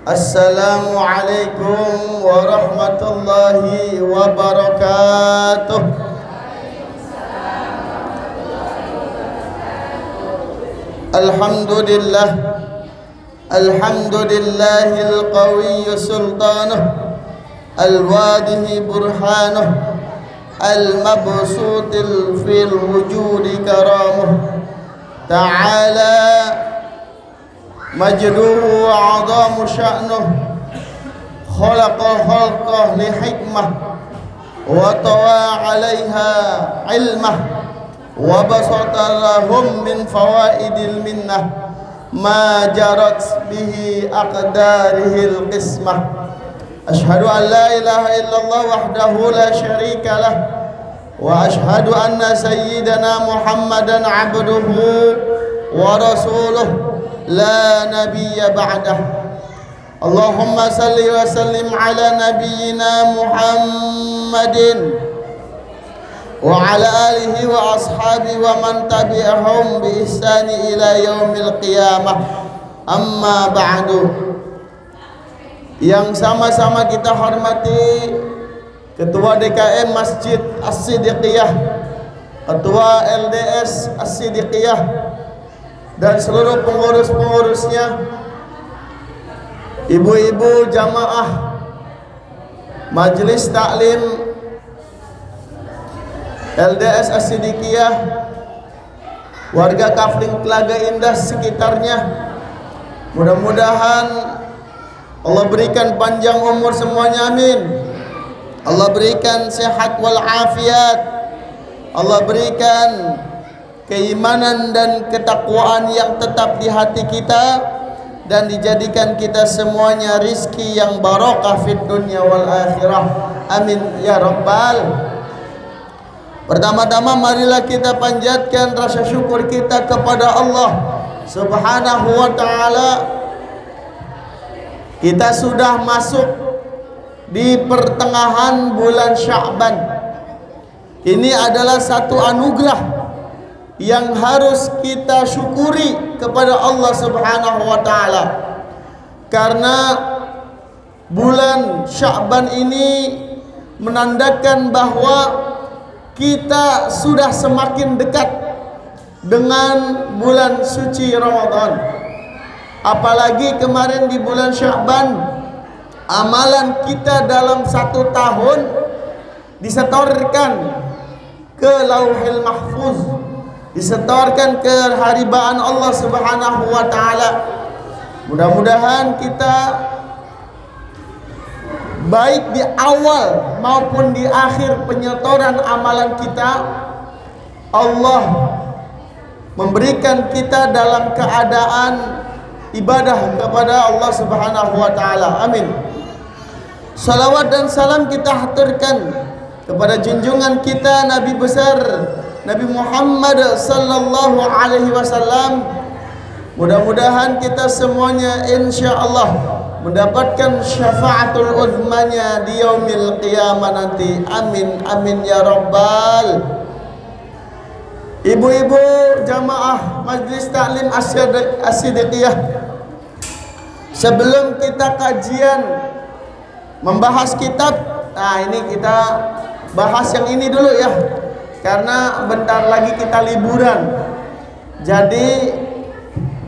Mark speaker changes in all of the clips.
Speaker 1: Assalamualaikum warahmatullahi wabarakatuh. Alhamdulillah, alhamdulillahil qawiyyu sultanuh, al-wadihi burhanuh, al-mabsutil fil wujudi karamuh. Ta'ala majduhu wa 'azamu sya'nuh, khalaqal khalqah li hikmah wa tawa 'alaiha ilmah wa basata lahum min fawaidil minnah ma jarat bihi aqdarihil qismah. Ashhadu an la ilaha illallah wahdahu la syarika lah wa ashhadu anna sayyidana Muhammadan 'abduhu wa rasuluh la nabiyya ba'dah. Allahumma salli wa sallim ala nabiyyina Muhammadin wa ala alihi wa ashabi wa man tabi'ahum bi ihsani ila yaumil qiyamah. Amma ba'du. Yang sama-sama kita hormati Ketua DKM Masjid As-Siddiqiyah, Ketua LDS As-Siddiqiyah, dan seluruh pengurus-pengurusnya, ibu-ibu jamaah Majelis Taklim LDS As-Siddiqiyah, warga Kafling Telaga Indah sekitarnya. Mudah-mudahan Allah berikan panjang umur semuanya, amin. Allah berikan sehat wal afiat. Allah berikan keimanan dan ketakwaan yang tetap di hati kita, dan dijadikan kita semuanya rizki yang barokah fid dunya wal akhirah, amin ya rabbal. Pertama-tama marilah kita panjatkan rasa syukur kita kepada Allah Subhanahu wa ta'ala. Kita sudah masuk di pertengahan bulan Sya'ban. Ini adalah satu anugerah yang harus kita syukuri kepada Allah Subhanahu wa ta'ala, karena bulan Sya'ban ini menandakan bahwa kita sudah semakin dekat dengan bulan suci Ramadan. Apalagi kemarin di bulan Sya'ban, amalan kita dalam satu tahun disetorkan ke Lauhil Mahfuz, disetorkan ke haribaan Allah Subhanahu wa ta'ala. Mudah-mudahan kita baik di awal maupun di akhir penyetoran amalan kita, Allah memberikan kita dalam keadaan ibadah kepada Allah Subhanahu wa ta'ala, amin. Salawat dan salam kita haturkan kepada junjungan kita Nabi besar Nabi Muhammad sallallahu alaihi wasallam. Mudah-mudahan kita semuanya insyaallah mendapatkan syafaatul uzmanya di yaumil qiyamah nanti, amin amin ya rabbal. Ibu-ibu jamaah Majelis Taklim As-Siddiqiyah, sebelum kita kajian membahas kitab, nah ini kita bahas yang ini dulu ya, karena bentar lagi kita liburan. Jadi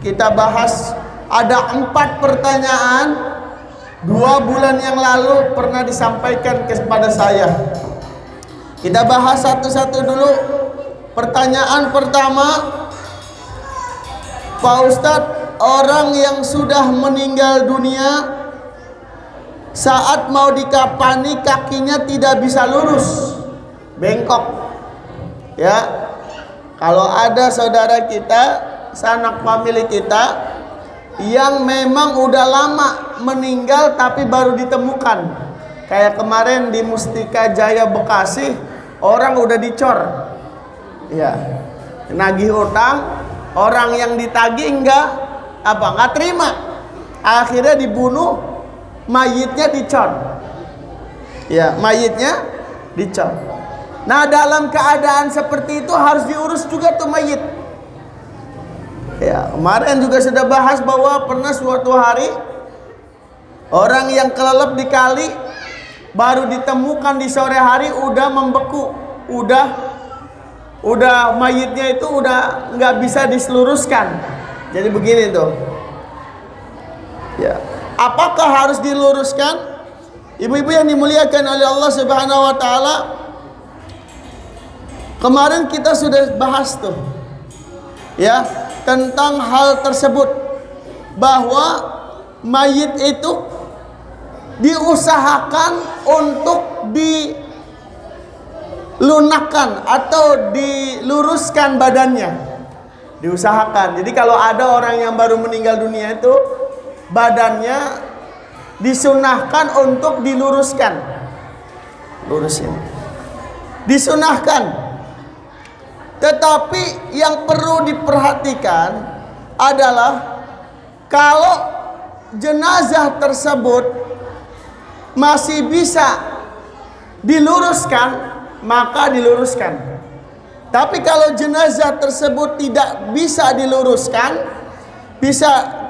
Speaker 1: kita bahas, ada 4 pertanyaan 2 bulan yang lalu pernah disampaikan kepada saya. Kita bahas satu-satu dulu. Pertanyaan pertama, Pak Ustadz, orang yang sudah meninggal dunia saat mau dikafani kakinya tidak bisa lurus, bengkok. Ya, kalau ada saudara kita, sanak famili kita yang memang udah lama meninggal tapi baru ditemukan, kayak kemarin di Mustika Jaya Bekasi, orang udah dicor, ya, nagih utang, orang yang ditagih nggak terima, akhirnya dibunuh, mayitnya dicor, ya, mayitnya dicor. Nah, dalam keadaan seperti itu harus diurus juga tuh mayit. Ya, kemarin juga sudah bahas bahwa pernah suatu hari orang yang kelelep di kali baru ditemukan di sore hari udah membeku, udah mayitnya itu udah nggak bisa diseluruskan. Jadi begini tuh. Ya, apakah harus diluruskan? Ibu-ibu yang dimuliakan oleh Allah Subhanahu wa taala, kemarin kita sudah bahas tuh. Ya, tentang hal tersebut, bahwa mayit itu diusahakan untuk dilunakkan atau diluruskan badannya, diusahakan. Jadi kalau ada orang yang baru meninggal dunia itu badannya disunahkan untuk diluruskan, lurusin, disunahkan. Tetapi yang perlu diperhatikan adalah kalau jenazah tersebut masih bisa diluruskan, maka diluruskan. Tapi kalau jenazah tersebut tidak bisa diluruskan,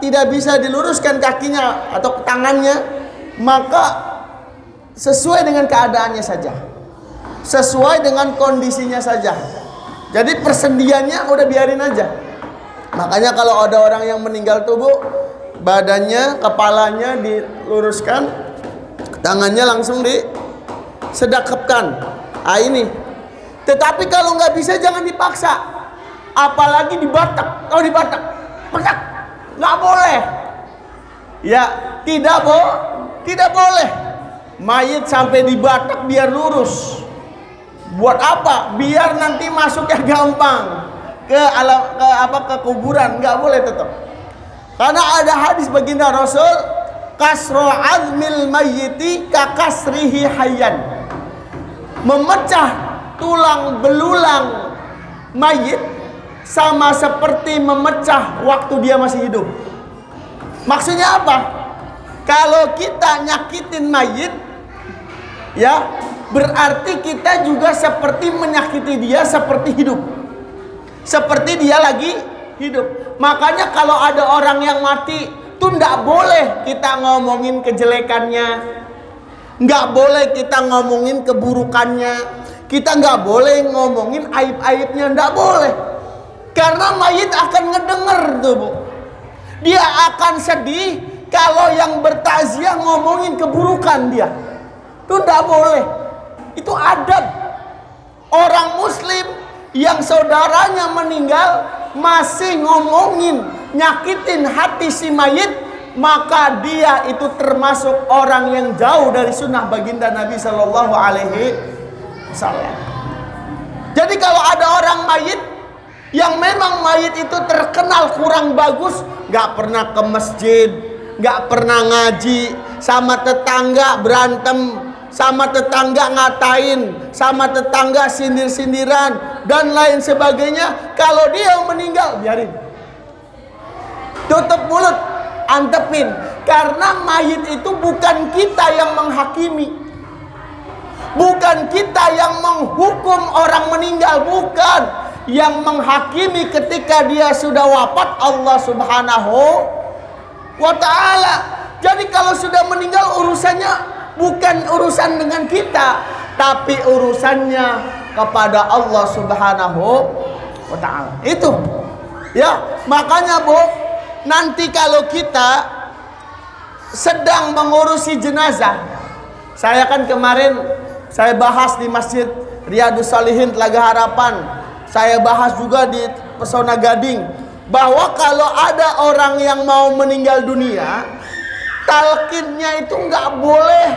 Speaker 1: tidak bisa diluruskan kakinya atau tangannya, maka sesuai dengan keadaannya saja, sesuai dengan kondisinya saja. Jadi persendiannya udah biarin aja. Makanya kalau ada orang yang meninggal tubuh, badannya, kepalanya diluruskan, tangannya langsung disedekapkan. Ah ini. Tetapi kalau nggak bisa jangan dipaksa. Apalagi dibatak. Kalau dibatak, petak, nggak boleh. Ya, tidak boleh. Mayit sampai dibatak biar lurus. Buat apa? Biar nanti masuknya gampang ke kuburan. Nggak boleh tetap. Karena ada hadis baginda Rasul, kasro azmil mayyiti kakasrihi hayyan. Memecah tulang belulang mayit sama seperti memecah waktu dia masih hidup. Maksudnya apa? Kalau kita nyakitin mayit, ya, berarti kita juga seperti menyakiti dia seperti hidup. Seperti dia lagi hidup. Makanya kalau ada orang yang mati, tuh nggak boleh kita ngomongin kejelekannya, nggak boleh kita ngomongin keburukannya, kita nggak boleh ngomongin aib-aibnya, nggak boleh. Karena mayit akan ngedenger tuh, Bu. Dia akan sedih kalau yang bertakziah ngomongin keburukan dia. Itu nggak boleh. Itu adab. Orang muslim yang saudaranya meninggal masih ngomongin, nyakitin hati si mayit, maka dia itu termasuk orang yang jauh dari sunnah baginda Nabi Shallallahu Alaihi Wasallam. Jadi kalau ada orang mayit yang memang mayit itu terkenal kurang bagus, nggak pernah ke masjid, nggak pernah ngaji, sama tetangga berantem, sama tetangga ngatain, sama tetangga sindir-sindiran dan lain sebagainya, kalau dia meninggal biarin, tutup mulut, antepin. Karena mayit itu bukan kita yang menghakimi, bukan kita yang menghukum orang meninggal, bukan. Yang menghakimi ketika dia sudah wafat Allah Subhanahu wa ta'ala. Jadi kalau sudah meninggal, urusannya bukan urusan dengan kita, tapi urusannya kepada Allah Subhanahu wa ta'ala. Itu ya, makanya Bu, nanti kalau kita sedang mengurusi jenazah, saya kan kemarin saya bahas di Masjid Riyadus Shalihin Telaga Harapan, saya bahas juga di Pesona Gading, bahwa kalau ada orang yang mau meninggal dunia, talqinnya itu nggak boleh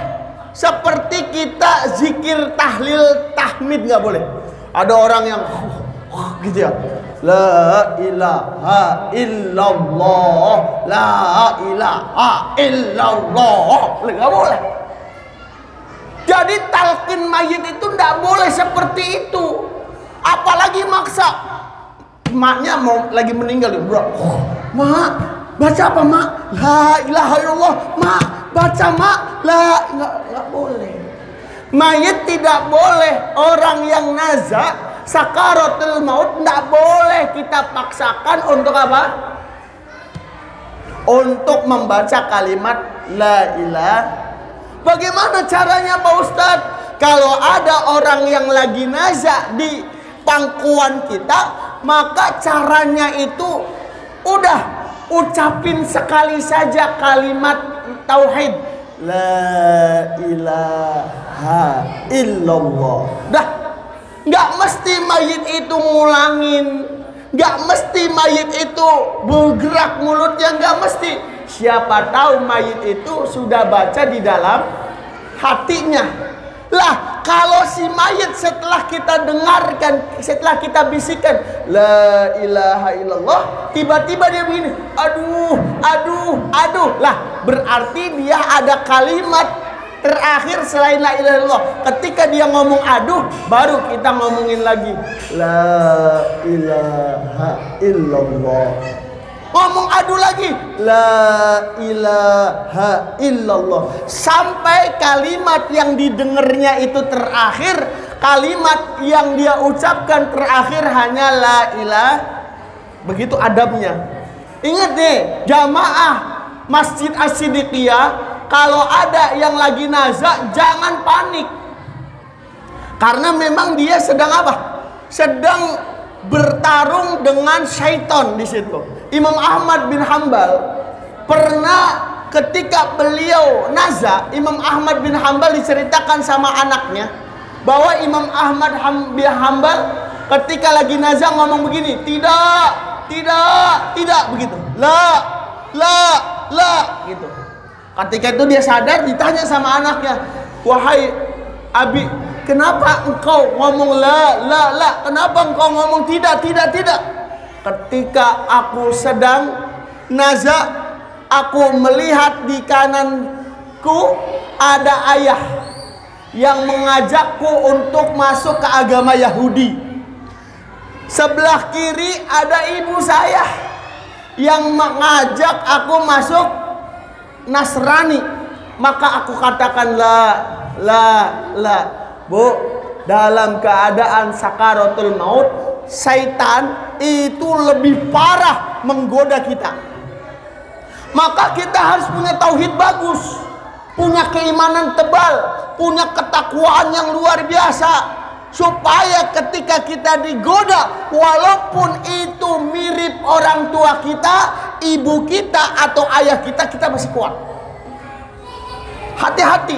Speaker 1: seperti kita zikir, tahlil, tahmid, nggak boleh. Ada orang yang gitu ya, la ilaha illallah, la ilaha illallah, nggak boleh. Jadi talqin mayit itu nggak boleh seperti itu. Apalagi maksa. Maknya mau lagi meninggal, bro. Mak, baca apa, Mak? La ilaha illallah. Mak, baca, Mak. Nggak boleh. Mayit tidak boleh. Orang yang nazak sakaratul maut nggak boleh kita paksakan untuk apa? untuk membaca kalimat la ilaha. Bagaimana caranya Pak Ustadz? Kalau ada orang yang lagi nazak di pangkuan kita, maka caranya itu udah ucapin sekali saja kalimat tauhid, la ilaha illallah. Dah, nggak mesti mayit itu ngulangin, nggak mesti mayit itu bergerak mulutnya, nggak mesti. Siapa tahu mayit itu sudah baca di dalam hatinya. Lah, kalau si mayit setelah kita dengarkan, setelah kita bisikan la ilaha illallah, tiba-tiba dia begini, aduh, aduh, aduh. Lah, berarti dia ada kalimat terakhir selain la ilaha illallah. Ketika dia ngomong aduh, baru kita ngomongin lagi la ilaha illallah. Ngomong aduh lagi, la ilaha illallah, sampai kalimat yang didengarnya itu terakhir, kalimat yang dia ucapkan terakhir hanya la ilaha. Begitu adabnya. Ingat nih, jamaah Masjid As-Siddiqiyah, kalau ada yang lagi nazak, jangan panik, karena memang dia sedang apa? Sedang bertarung dengan syaitan di situ. Imam Ahmad bin Hambal pernah ketika beliau nazak, Imam Ahmad bin Hambal diceritakan sama anaknya bahwa Imam Ahmad bin Hambal ketika lagi nazak ngomong begini, tidak, tidak, tidak, begitu, la, gitu. Ketika itu dia sadar, ditanya sama anaknya, wahai Abi, kenapa engkau ngomong la? Kenapa engkau ngomong tidak? Ketika aku sedang nazak, aku melihat di kananku ada ayah yang mengajakku untuk masuk ke agama Yahudi. Sebelah kiri ada ibu saya yang mengajak aku masuk Nasrani. Maka aku katakan la. Bu, dalam keadaan sakaratul maut, syaitan itu lebih parah menggoda kita. Maka kita harus punya tauhid bagus, punya keimanan tebal, punya ketakwaan yang luar biasa, supaya ketika kita digoda, walaupun itu mirip orang tua kita, ibu kita atau ayah kita, kita masih kuat. Hati-hati,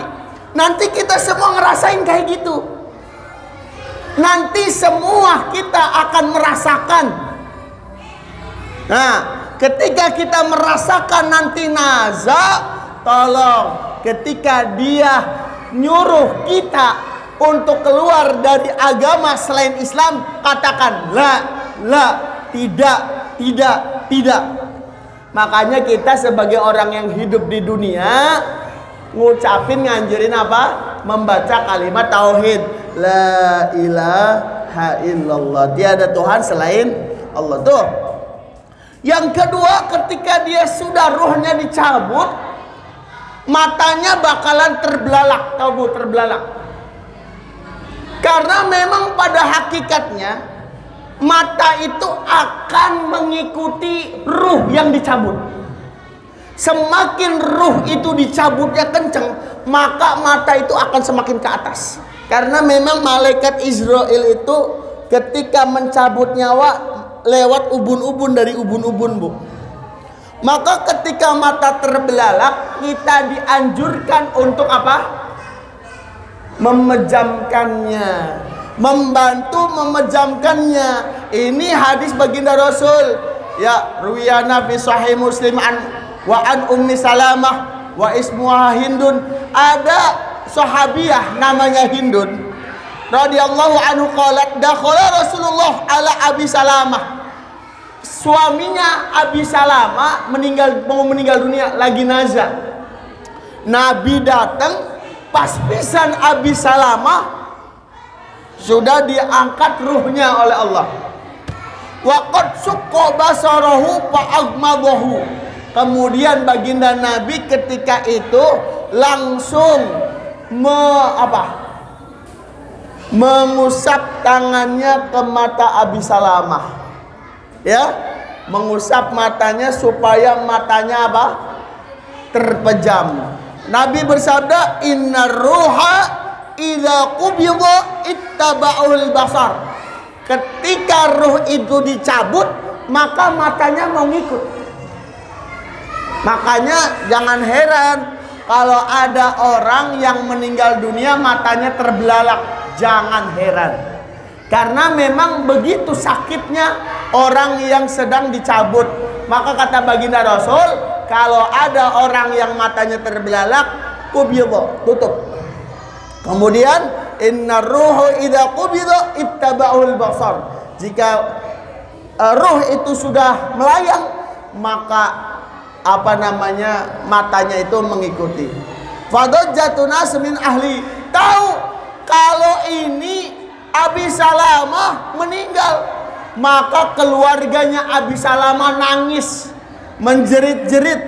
Speaker 1: nanti kita semua ngerasain kayak gitu. Nanti semua kita akan merasakan. Nah, ketika kita merasakan nanti nazak, tolong ketika dia nyuruh kita untuk keluar dari agama selain Islam, katakan la, tidak. Makanya kita sebagai orang yang hidup di dunia, ngucapin, nganjurin apa? Membaca kalimat tauhid, la ilaha illallah, tiada Tuhan selain Allah. Tuh. Yang kedua, ketika dia sudah ruhnya dicabut, matanya bakalan terbelalak. Tahu Bu, terbelalak? Karena memang pada hakikatnya mata itu akan mengikuti ruh yang dicabut. Semakin ruh itu dicabutnya kenceng, maka mata itu akan semakin ke atas. Karena memang malaikat Israel itu ketika mencabut nyawa lewat ubun-ubun dari ubun-ubun, Bu. Maka ketika mata terbelalak, kita dianjurkan untuk apa? Memejamkannya, membantu memejamkannya. Ini hadis baginda Rasul. Ya, ruwiyana fi sahih Muslim wa an Ummi Salamah wa ismuha Hindun. Ada sahabiah namanya Hindun radhiyallahu anhu qalat dakhala Rasulullah ala Abi Salamah. Suaminya Abi Salamah mau meninggal dunia, lagi nazak. Nabi datang, pas pisan Abi Salamah sudah diangkat ruhnya oleh Allah. Wa qad suqqa basarahu fa aghmadahu. Kemudian baginda Nabi ketika itu langsung mengusap tangannya ke mata Abi Salamah. Ya, mengusap matanya supaya matanya apa? Terpejam. Nabi bersabda, innar ruha idza qubida ittaba'ul basar. Ketika ruh itu dicabut, maka matanya mau ngikut. Makanya jangan heran kalau ada orang yang meninggal dunia matanya terbelalak. Jangan heran, karena memang begitu sakitnya orang yang sedang dicabut. Maka kata baginda Rasul, kalau ada orang yang matanya terbelalak, qubida, tutup. Kemudian innar ruhu idza qubida ittaba'ul basar. Jika ruh itu sudah melayang, maka matanya itu mengikuti. Fadajjatun nas min ahli. Tahu kalau ini Abi Salamah meninggal, maka keluarganya Abi Salamah nangis, menjerit-jerit.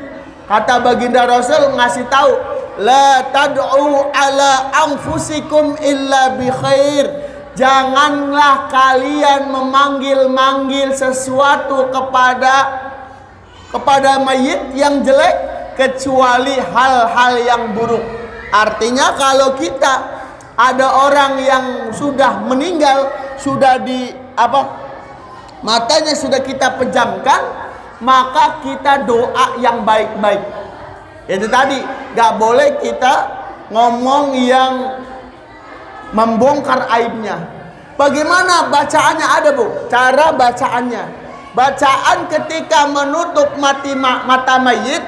Speaker 1: Kata baginda Rasul ngasih tahu, la tad'u ala anfusikum illa bi khair. Janganlah kalian memanggil-manggil sesuatu kepada mayit yang jelek kecuali hal-hal yang buruk. Artinya kalau kita ada orang yang sudah meninggal, sudah matanya sudah kita pejamkan, maka kita doa yang baik-baik. Itu tadi, gak boleh kita ngomong yang membongkar aibnya. Bagaimana bacaannya? Ada bu, cara bacaannya. Bacaan ketika menutup mata mayit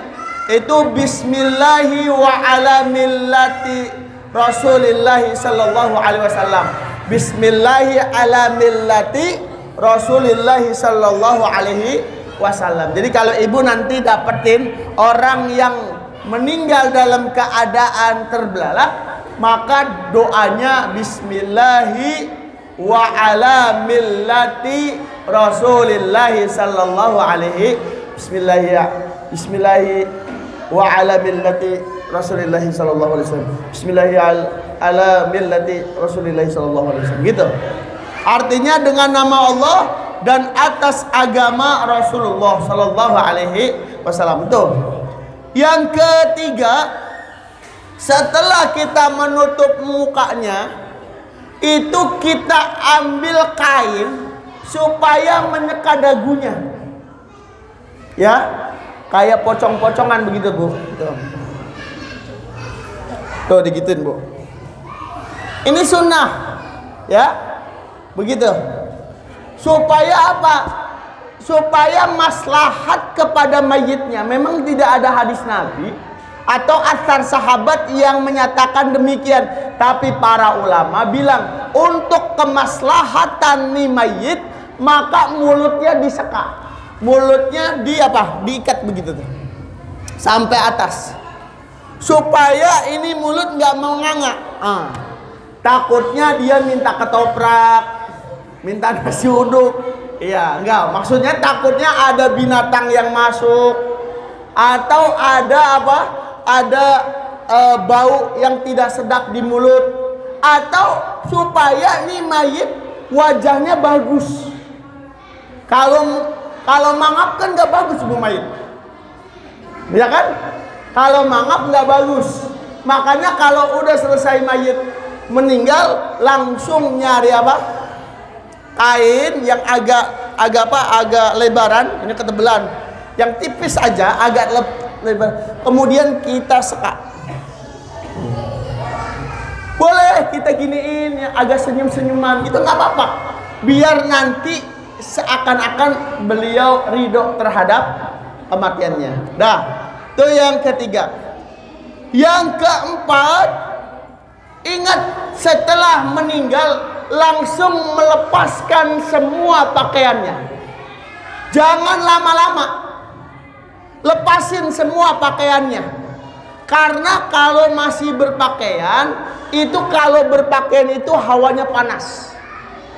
Speaker 1: itu Bismillahi wa ala millati Rasulillahi sallallahu alaihi wasallam. Bismillahi ala millati Rasulillahi sallallahu alaihi wasallam. Jadi kalau ibu nanti dapetin orang yang meninggal dalam keadaan terbelalak, maka doanya Bismillahi wa ala millati Rasulillahi sallallahu alaihi Bismillahi wa ala millati Rasulillahi sallallahu alaihi wasallam. Bismillahi ala millati Rasulillahi sallallahu alaihi wasallam. Gitu. Artinya dengan nama Allah dan atas agama Rasulullah sallallahu alaihi wasallam. Itu. Yang ketiga, setelah kita menutup mukanya, itu kita ambil kain supaya menyekat dagunya. Ya, kayak pocong-pocongan begitu, Bu. Tuh digituin, Bu. Ini sunnah. Ya. Begitu. Supaya apa? Supaya maslahat kepada mayitnya. Memang tidak ada hadis Nabi atau asar sahabat yang menyatakan demikian, tapi para ulama bilang untuk kemaslahatan nih mayit, maka mulutnya disekak. Mulutnya diikat begitu tuh. Sampai atas. Supaya ini mulut nggak menganga. Takutnya dia minta ketoprak, minta nasi uduk. Iya, enggak. Maksudnya takutnya ada binatang yang masuk, atau ada bau yang tidak sedap di mulut, atau supaya nih mayit wajahnya bagus. Kalau mangap kan nggak bagus bu mayit, ya kan? Kalau mangap nggak bagus. Makanya kalau udah selesai mayit meninggal, langsung nyari kain yang agak lebaran, ini ketebalan, yang tipis aja, agak lebar. Kemudian kita sekat. Boleh kita giniin, yang agak senyum-senyuman, itu nggak apa-apa. Biar nanti seakan-akan beliau ridho terhadap kematiannya. Dah. Itu yang ketiga. Yang keempat, ingat setelah meninggal langsung melepaskan semua pakaiannya. Jangan lama-lama. Lepasin semua pakaiannya. Karena kalau masih berpakaian, kalau berpakaian itu hawanya panas.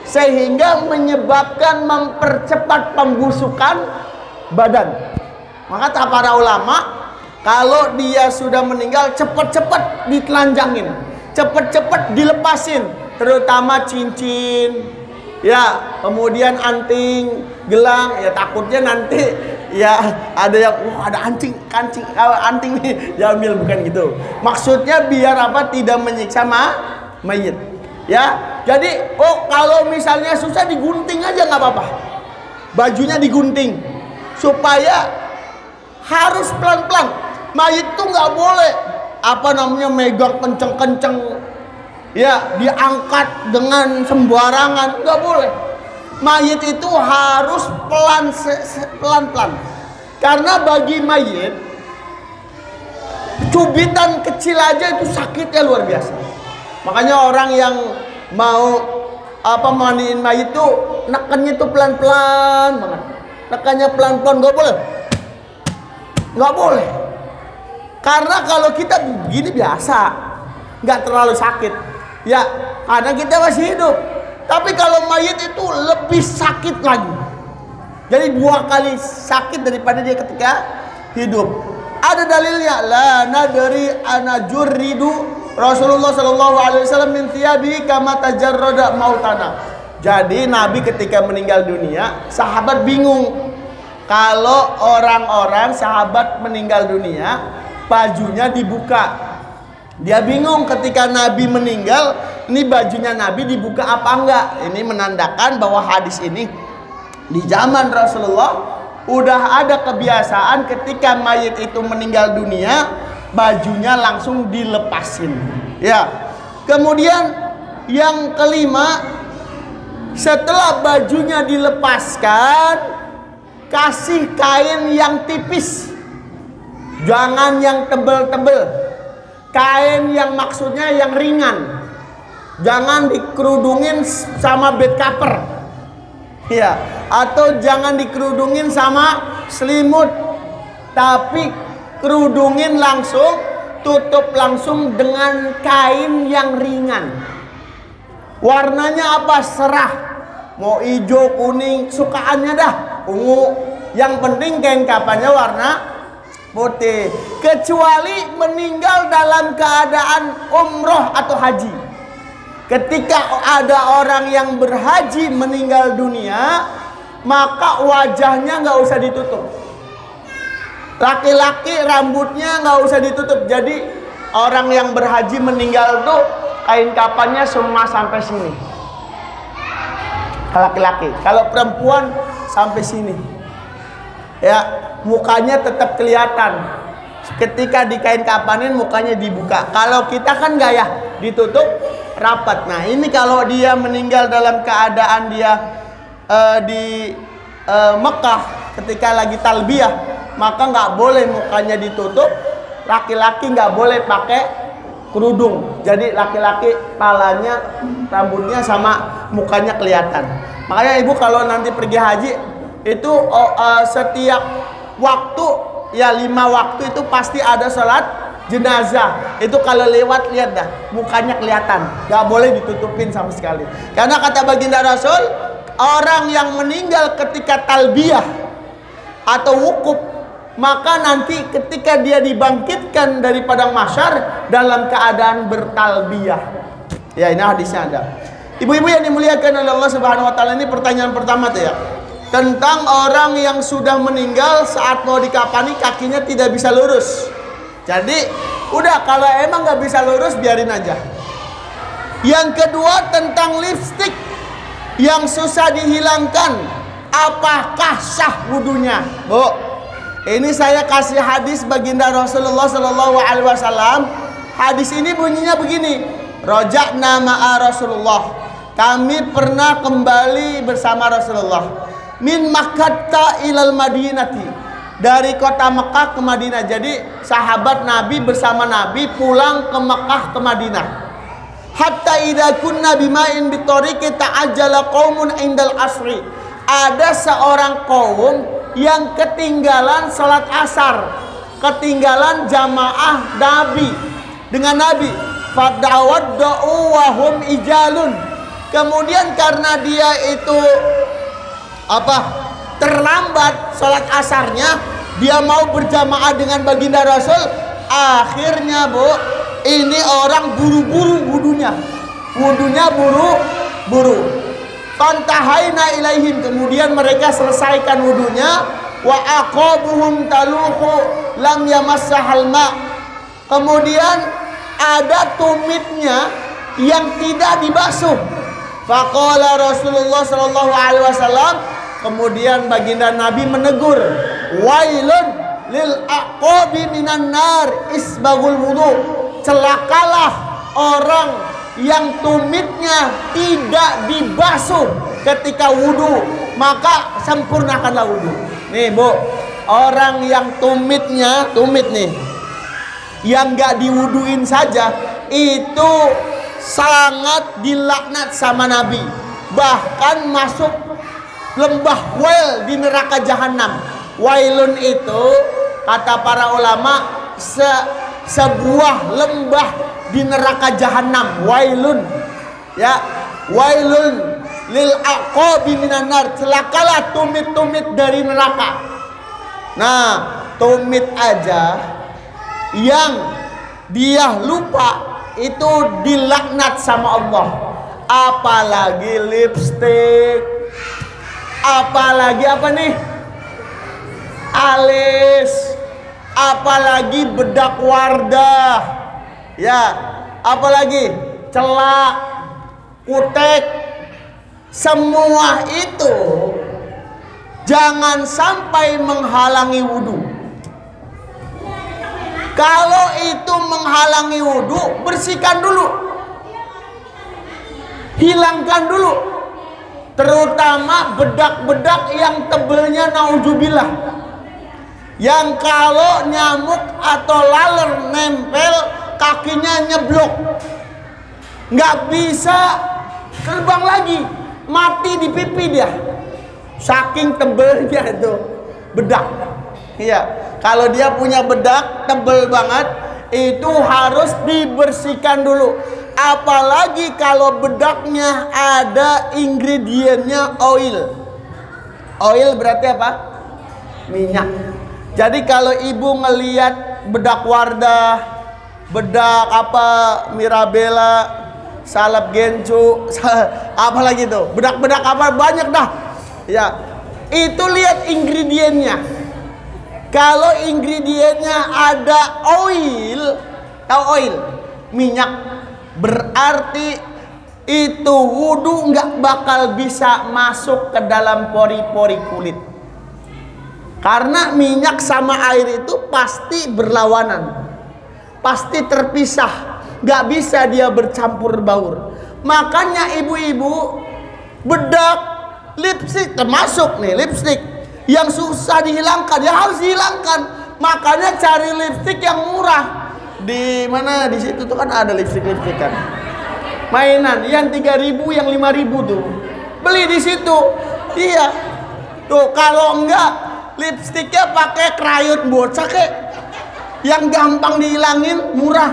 Speaker 1: Sehingga menyebabkan mempercepat pembusukan badan. Maka kata para ulama, kalau dia sudah meninggal, cepat-cepat ditelanjangin, cepat-cepat dilepasin, terutama cincin, Ya, kemudian anting, gelang, ya takutnya nanti ya ada yang ada kancing anting nih diambil, bukan gitu. Maksudnya biar apa? Tidak menyiksa mayit. Ya, jadi kalau misalnya susah digunting aja nggak apa-apa. Bajunya digunting supaya harus pelan-pelan. Mayit tuh nggak boleh apa namanya megang kenceng-kenceng. Ya, diangkat dengan sembarangan, nggak boleh. Mayit itu harus pelan-pelan. Karena bagi mayit cubitan kecil aja itu sakitnya luar biasa. Makanya orang yang mau mandiin mayit itu nekannya itu pelan-pelan banget. Nekannya pelan-pelan, nggak boleh. Nggak boleh. Karena kalau kita begini biasa, nggak terlalu sakit. Ya, karena kita masih hidup. Tapi kalau mayit itu lebih sakit lagi. Jadi 2 kali sakit daripada dia ketika hidup. Ada dalilnya, la nadri anajurridu Rasulullah sallallahu alaihi wasallam min thiyabi kama tajarrada mautana. Jadi Nabi ketika meninggal dunia, sahabat bingung. Kalau orang-orang sahabat meninggal dunia, bajunya dibuka. Dia bingung ketika Nabi meninggal, ini bajunya Nabi dibuka apa enggak. Ini menandakan bahwa hadis ini di zaman Rasulullah udah ada kebiasaan ketika mayit itu meninggal dunia, bajunya langsung dilepasin. Ya. Kemudian yang kelima, setelah bajunya dilepaskan, kasih kain yang tipis. Jangan yang tebel-tebel. Kain yang maksudnya yang ringan. Jangan dikerudungin sama bed cover. Ya, atau jangan dikerudungin sama selimut. Tapi kerudungin langsung, tutup langsung dengan kain yang ringan. Warnanya apa? Serah. Mau hijau, kuning, sukaannya dah. Ungu. Yang penting kain kafannya warna putih. Kecuali meninggal dalam keadaan umroh atau haji. Ketika ada orang yang berhaji meninggal dunia, maka wajahnya nggak usah ditutup. Laki-laki rambutnya nggak usah ditutup. Jadi orang yang berhaji meninggal tuh kain kafannya semua sampai sini. Laki-laki. Kalau perempuan sampai sini. Ya, mukanya tetap kelihatan. Ketika di kain kapanin mukanya dibuka. Kalau kita kan nggak ya, ditutup rapat. Nah ini kalau dia meninggal dalam keadaan dia di Mekah ketika lagi talbiyah, maka nggak boleh mukanya ditutup. Laki-laki nggak boleh pakai kerudung. Jadi laki-laki palanya, rambutnya sama mukanya kelihatan. Makanya ibu kalau nanti pergi haji itu setiap waktu ya 5 waktu itu pasti ada sholat jenazah. Itu kalau lewat lihat dah mukanya kelihatan, nggak boleh ditutupin sama sekali. Karena kata baginda Rasul, orang yang meninggal ketika talbiyah atau wukuf, maka nanti ketika dia dibangkitkan dari padang mahsyar dalam keadaan bertalbiyah. Ya ini hadisnya ada. Ibu-ibu yang dimuliakan oleh Allah Subhanahu Wa Taala, ini pertanyaan pertama tuh ya. Tentang orang yang sudah meninggal saat mau dikafani kakinya tidak bisa lurus. Jadi udah kalau emang nggak bisa lurus biarin aja. Yang kedua tentang lipstik yang susah dihilangkan, apakah sah wudunya? Bu, ini saya kasih hadis baginda Rasulullah Sallallahu Alaihi Wasallam. Hadis ini bunyinya begini: Roja'na ma'a Rasulullah. Kami pernah kembali bersama Rasulullah. Min Makkah ilal Madinati, dari kota Mekah ke Madinah. Jadi sahabat Nabi bersama Nabi pulang ke Mekah ke Madinah. Hatta idza kunna bima'in bitariqi ta'ajjala qaumun indal asri. Ada seorang kaum yang ketinggalan salat asar, ketinggalan jamaah Nabi dengan Nabi. Fad'awadda'u wa hum ijalun. Kemudian karena dia itu terlambat sholat asarnya, dia mau berjamaah dengan baginda Rasul. Akhirnya bu, ini orang buru-buru wudunya buru-buru. Fantahaina ilaihim, kemudian mereka selesaikan wudunya. Wa aqabuhum taluhu lam yamassahal ma. Kemudian ada tumitnya yang tidak dibasuh. Faqala Rasulullah sallallahu alaihi wasallam, kemudian baginda Nabi menegur, wailun lil aqabi minan nar isbagul wudu. Celakalah orang yang tumitnya tidak dibasuh ketika wudu, maka sempurnakanlah wudu. Nih Bu, orang yang tumitnya, tumit nih, yang gak diwuduin saja, itu sangat dilaknat sama Nabi. Bahkan masuk lembah wail di neraka jahanam. Wailun itu kata para ulama sebuah lembah di neraka jahanam. Wailun, ya, wailun lil aqabi minan nar. Celakalah tumit-tumit dari neraka. Nah, tumit aja yang dia lupa itu dilaknat sama Allah. Apalagi lipstik, apalagi apa nih, alis, apalagi bedak Wardah, ya, apalagi celak, kutek. Semua itu jangan sampai menghalangi wudu. Kalau itu menghalangi wudu, bersihkan dulu, hilangkan dulu. Terutama bedak-bedak yang tebelnya naudzubillah, yang kalau nyamuk atau laler nempel kakinya nyeblok, nggak bisa terbang lagi, mati di pipi dia, saking tebelnya itu bedak. Iya, kalau dia punya bedak tebel banget, itu harus dibersihkan dulu. Apalagi kalau bedaknya ada ingredientnya oil. Oil berarti apa? Minyak. Jadi kalau ibu ngelihat bedak Wardah, bedak apa Mirabella, salep gencu, apa lagi tuh, bedak-bedak apa banyak dah. Ya, itu lihat ingredientnya. Kalau ingredientnya ada oil, tahu oil, minyak, berarti itu wudu nggak bakal bisa masuk ke dalam pori-pori kulit. Karena minyak sama air itu pasti berlawanan, pasti terpisah, nggak bisa dia bercampur baur. Makanya ibu-ibu, bedak, lipstik, termasuk nih lipstik yang susah dihilangkan, ya harus dihilangkan. Makanya cari lipstik yang murah. Di mana? Di situ tuh kan ada lipstik-lipstik kan, mainan yang 3.000, yang 5.000 tuh, beli di situ. Iya tuh, kalau enggak lipstiknya pakai krayot bocah kek, yang gampang dihilangin, murah.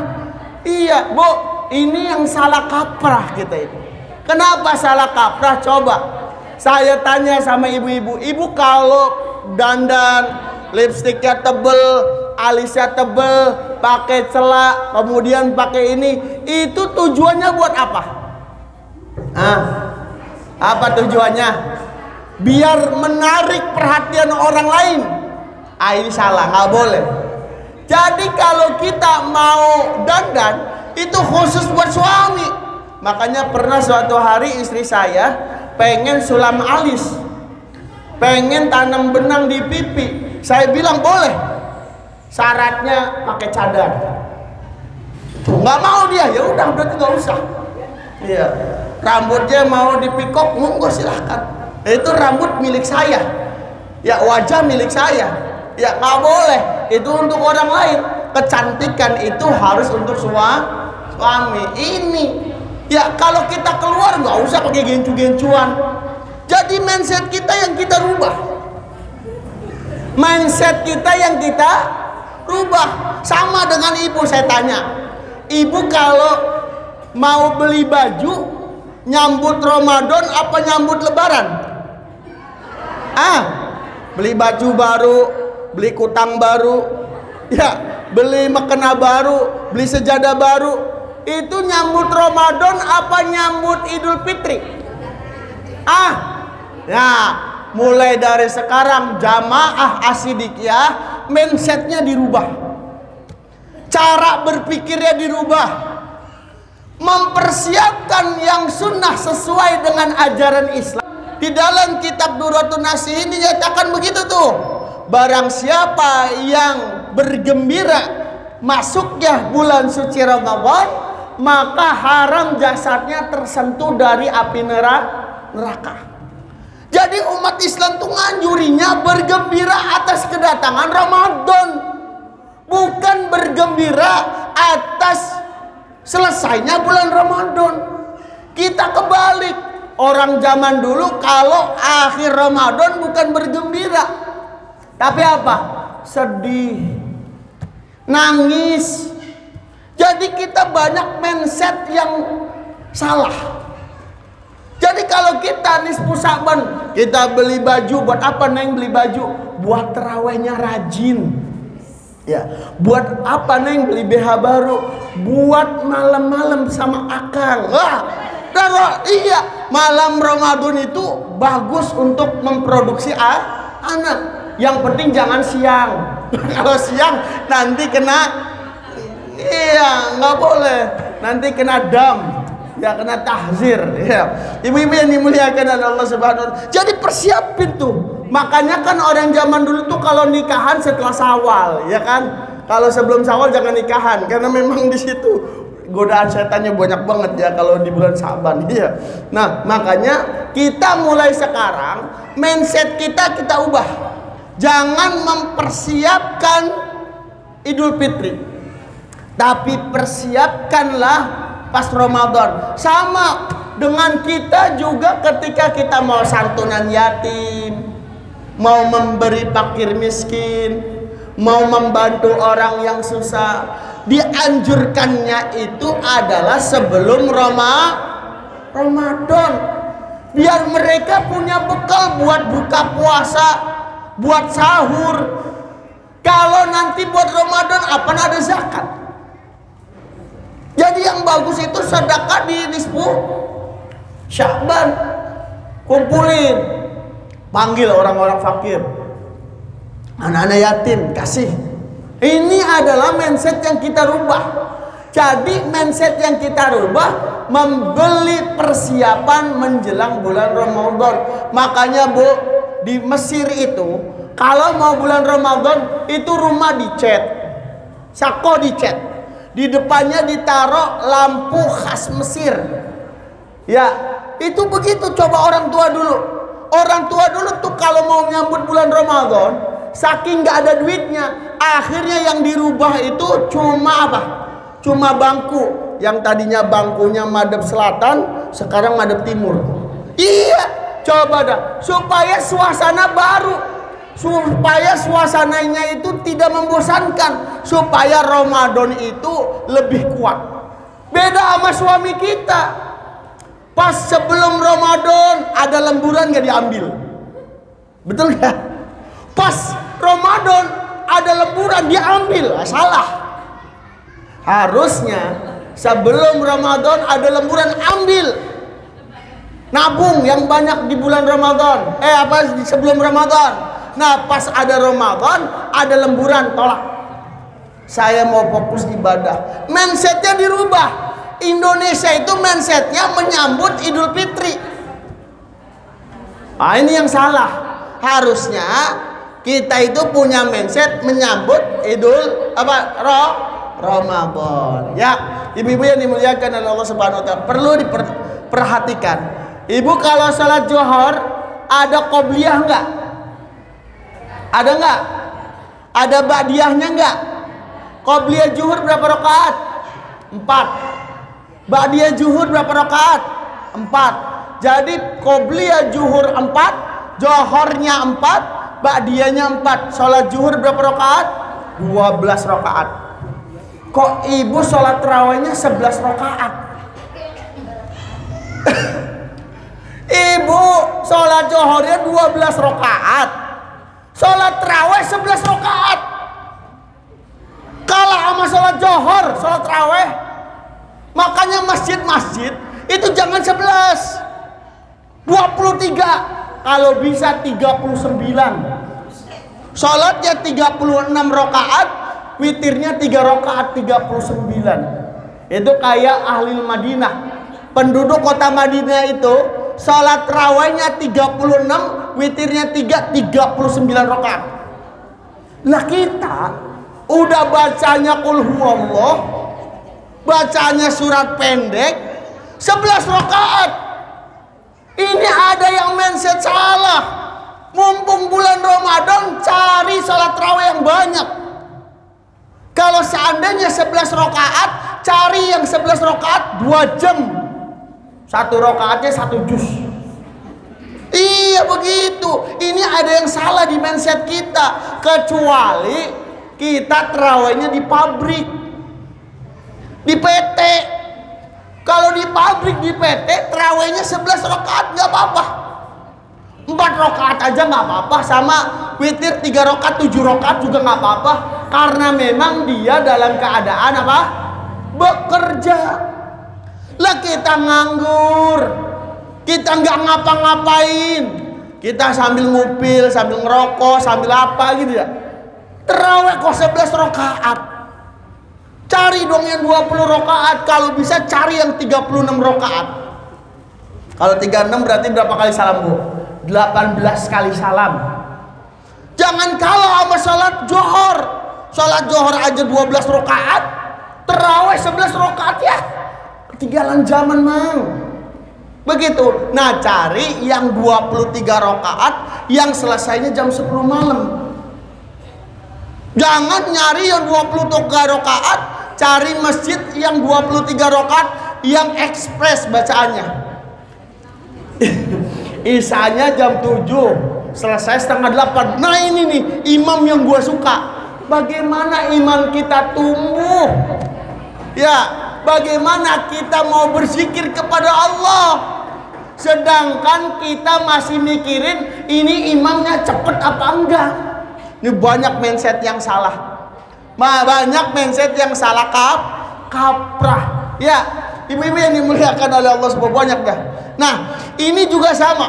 Speaker 1: Iya Bu, ini yang salah kaprah kita itu. Kenapa salah kaprah? Coba saya tanya sama ibu-ibu, ibu kalau dandan, lipstiknya tebel, alisnya tebel, pakai celak, kemudian pakai ini, itu tujuannya buat apa? Apa tujuannya? Biar menarik perhatian orang lain. Ini salah, nggak boleh. Jadi kalau kita mau dandan, itu khusus buat suami. Makanya pernah suatu hari istri saya pengen sulam alis, pengen tanam benang di pipi. Saya bilang boleh, syaratnya pakai cadar. Nggak mau dia, ya udah berarti nggak usah. Iya, rambutnya mau dipikok, monggo silahkan. Itu rambut milik saya, ya wajah milik saya, ya nggak boleh. Itu untuk orang lain. Kecantikan itu harus untuk suami. Ini ya kalau kita keluar nggak usah pakai gencu-gencuan. Jadi mindset kita yang kita rubah. Mindset kita yang kita rubah. Sama dengan ibu, saya tanya, ibu kalau mau beli baju nyambut Ramadan apa nyambut Lebaran? Beli baju baru, beli kutang baru, ya, beli mukena baru, beli sejadah baru. Itu nyambut Ramadan apa nyambut Idul Fitri? Ya, mulai dari sekarang jamaah Asidikiyah mindsetnya dirubah, cara berpikirnya dirubah, mempersiapkan yang sunnah sesuai dengan ajaran Islam. Di dalam kitab Duratun Nasihin dinyatakan begitu tuh, barang siapa yang bergembira masuknya bulan suci Ramadan, maka haram jasadnya tersentuh dari api neraka. Jadi umat Islam tuh nganjurinya bergembira atas kedatangan Ramadan, bukan bergembira atas selesainya bulan Ramadan. Kita kebalik, orang zaman dulu kalau akhir Ramadan bukan bergembira, tapi apa? Sedih, nangis. Jadi kita banyak mindset yang salah. Jadi kalau kita nisfu Sa'ban, kita beli baju, buat apa Neng beli baju? Buat terawihnya rajin. Ya, buat apa Neng beli BH baru? Buat malam-malam sama Akang. Iya, malam Ramadan itu bagus untuk memproduksi anak. Yang penting jangan siang. Kalau siang nanti kena, iya nggak boleh. Nanti kena dam. Ya, kena tahzir. Ya, ibu-ibu yang dimuliakan oleh Allah Subhanahu wa Ta'ala. Jadi persiapin tuh. Makanya kan orang zaman dulu tuh kalau nikahan setelah Syawal, ya kan? Kalau sebelum Syawal jangan nikahan, karena memang di situ godaan setannya banyak banget ya kalau di bulan Sa'ban. Iya. Nah, makanya kita mulai sekarang mindset kita ubah. Jangan mempersiapkan Idul Fitri, tapi persiapkanlah pas Ramadan. Sama dengan kita juga ketika kita mau santunan yatim, mau memberi fakir miskin, mau membantu orang yang susah, dianjurkannya itu adalah sebelum Ramadan, biar mereka punya bekal buat buka puasa, buat sahur. Kalau nanti buat Ramadan apa ada zakat. Jadi yang bagus itu sedekah di nisfu Sya'ban. Kumpulin, panggil orang-orang fakir, anak-anak yatim, kasih. Ini adalah mindset yang kita rubah. Jadi mindset yang kita rubah, membeli persiapan menjelang bulan Ramadan. Makanya Bu, di Mesir itu kalau mau bulan Ramadan itu rumah dicat, sako dicat. Di depannya ditaruh lampu khas Mesir. Ya, itu begitu. Coba orang tua dulu. Orang tua dulu tuh kalau mau menyambut bulan Ramadan, saking nggak ada duitnya, akhirnya yang dirubah itu cuma apa? Cuma bangku. Yang tadinya bangkunya madep selatan, sekarang madep timur. Iya, coba dah. Supaya suasana baru, supaya suasananya itu tidak membosankan, supaya Ramadan itu lebih kuat. Beda sama suami kita, pas sebelum Ramadan ada lemburan gak diambil, betul gak? Pas Ramadan ada lemburan diambil, salah. Harusnya sebelum Ramadan ada lemburan ambil, nabung yang banyak di bulan Ramadan, sebelum Ramadan. Nah, pas ada Ramadan, ada lemburan, tolak. Saya mau fokus ibadah. Mindsetnya dirubah. Indonesia itu mindsetnya menyambut Idul Fitri. Nah, ini yang salah. Harusnya kita itu punya mindset menyambut Idul Ramadan. Ya, ibu-ibu yang dimuliakan oleh Allah Subhanahu wa Ta'ala, perlu diperhatikan. Ibu kalau salat Zuhur ada qobliyah enggak? Ada enggak? Ada ba'diyahnya enggak? Qobliyah zuhur berapa rakaat? 4. Ba'diyah zuhur berapa rakaat? 4. Jadi qobliyah zuhur 4, zuhurnya 4, ba'diyahnya 4. Salat zuhur berapa rakaat? 12 rakaat. Kok ibu salat tarawihnya 11 rakaat? Ibu salat zuhurnya 12 rakaat. Sholat tarawih 11 rakaat. Kalah sama sholat zuhur, sholat tarawih. Makanya masjid-masjid itu jangan 11. 23, kalau bisa 39. Sholatnya 36 rakaat, witirnya 3 rakaat 39. Itu kayak ahli Madinah. Penduduk kota Madinah itu sholat rawainya 36, witirnya 39 rakaat. Lah kita udah bacanya qul huwallah, bacanya surat pendek 11 rakaat. Ini ada yang mindset salah. Mumpung bulan Ramadan, cari sholat rawih yang banyak. Kalau seandainya 11 rakaat, cari yang 11 rakaat 2 jam. 1 rakaatnya 1 juz. Iya begitu. Ini ada yang salah di mindset kita. Kecuali kita terawihnya di pabrik, di PT. Kalau di pabrik, di PT, terawihnya 11 rakaat nggak apa-apa. 4 rakaat aja nggak apa-apa, sama witir 3 rakaat 7 rakaat juga nggak apa-apa, karena memang dia dalam keadaan apa? Bekerja. Lah kita nganggur, kita nggak ngapa-ngapain, kita sambil ngupil, sambil ngerokok, sambil apa gitu ya. Terawih kok 11 rakaat. Cari dong yang 20 rakaat, kalau bisa cari yang 36 rakaat. Kalau 36 berarti berapa kali salam, Bu? 18 kali salam. Jangan kalah sama sholat johor. Sholat johor aja 12 rakaat, terawih 11 rakaat ya. Ketinggalan zaman, Mang. Begitu. Nah, cari yang 23 rakaat yang selesainya jam 10 malam. Jangan nyari yang 23 rakaat, cari masjid yang 23 rakaat yang ekspres bacaannya. Isanya jam 7, selesai setengah 8. Nah ini nih imam yang gua suka. Bagaimana iman kita tumbuh? Ya, bagaimana kita mau berzikir kepada Allah, sedangkan kita masih mikirin ini imamnya cepet apa enggak. Ini banyak mindset yang salah. Banyak mindset yang salah kaprah. Ya, ibu-ibu yang dimuliakan oleh Allah subhanahu banyak dah. Nah, ini juga sama.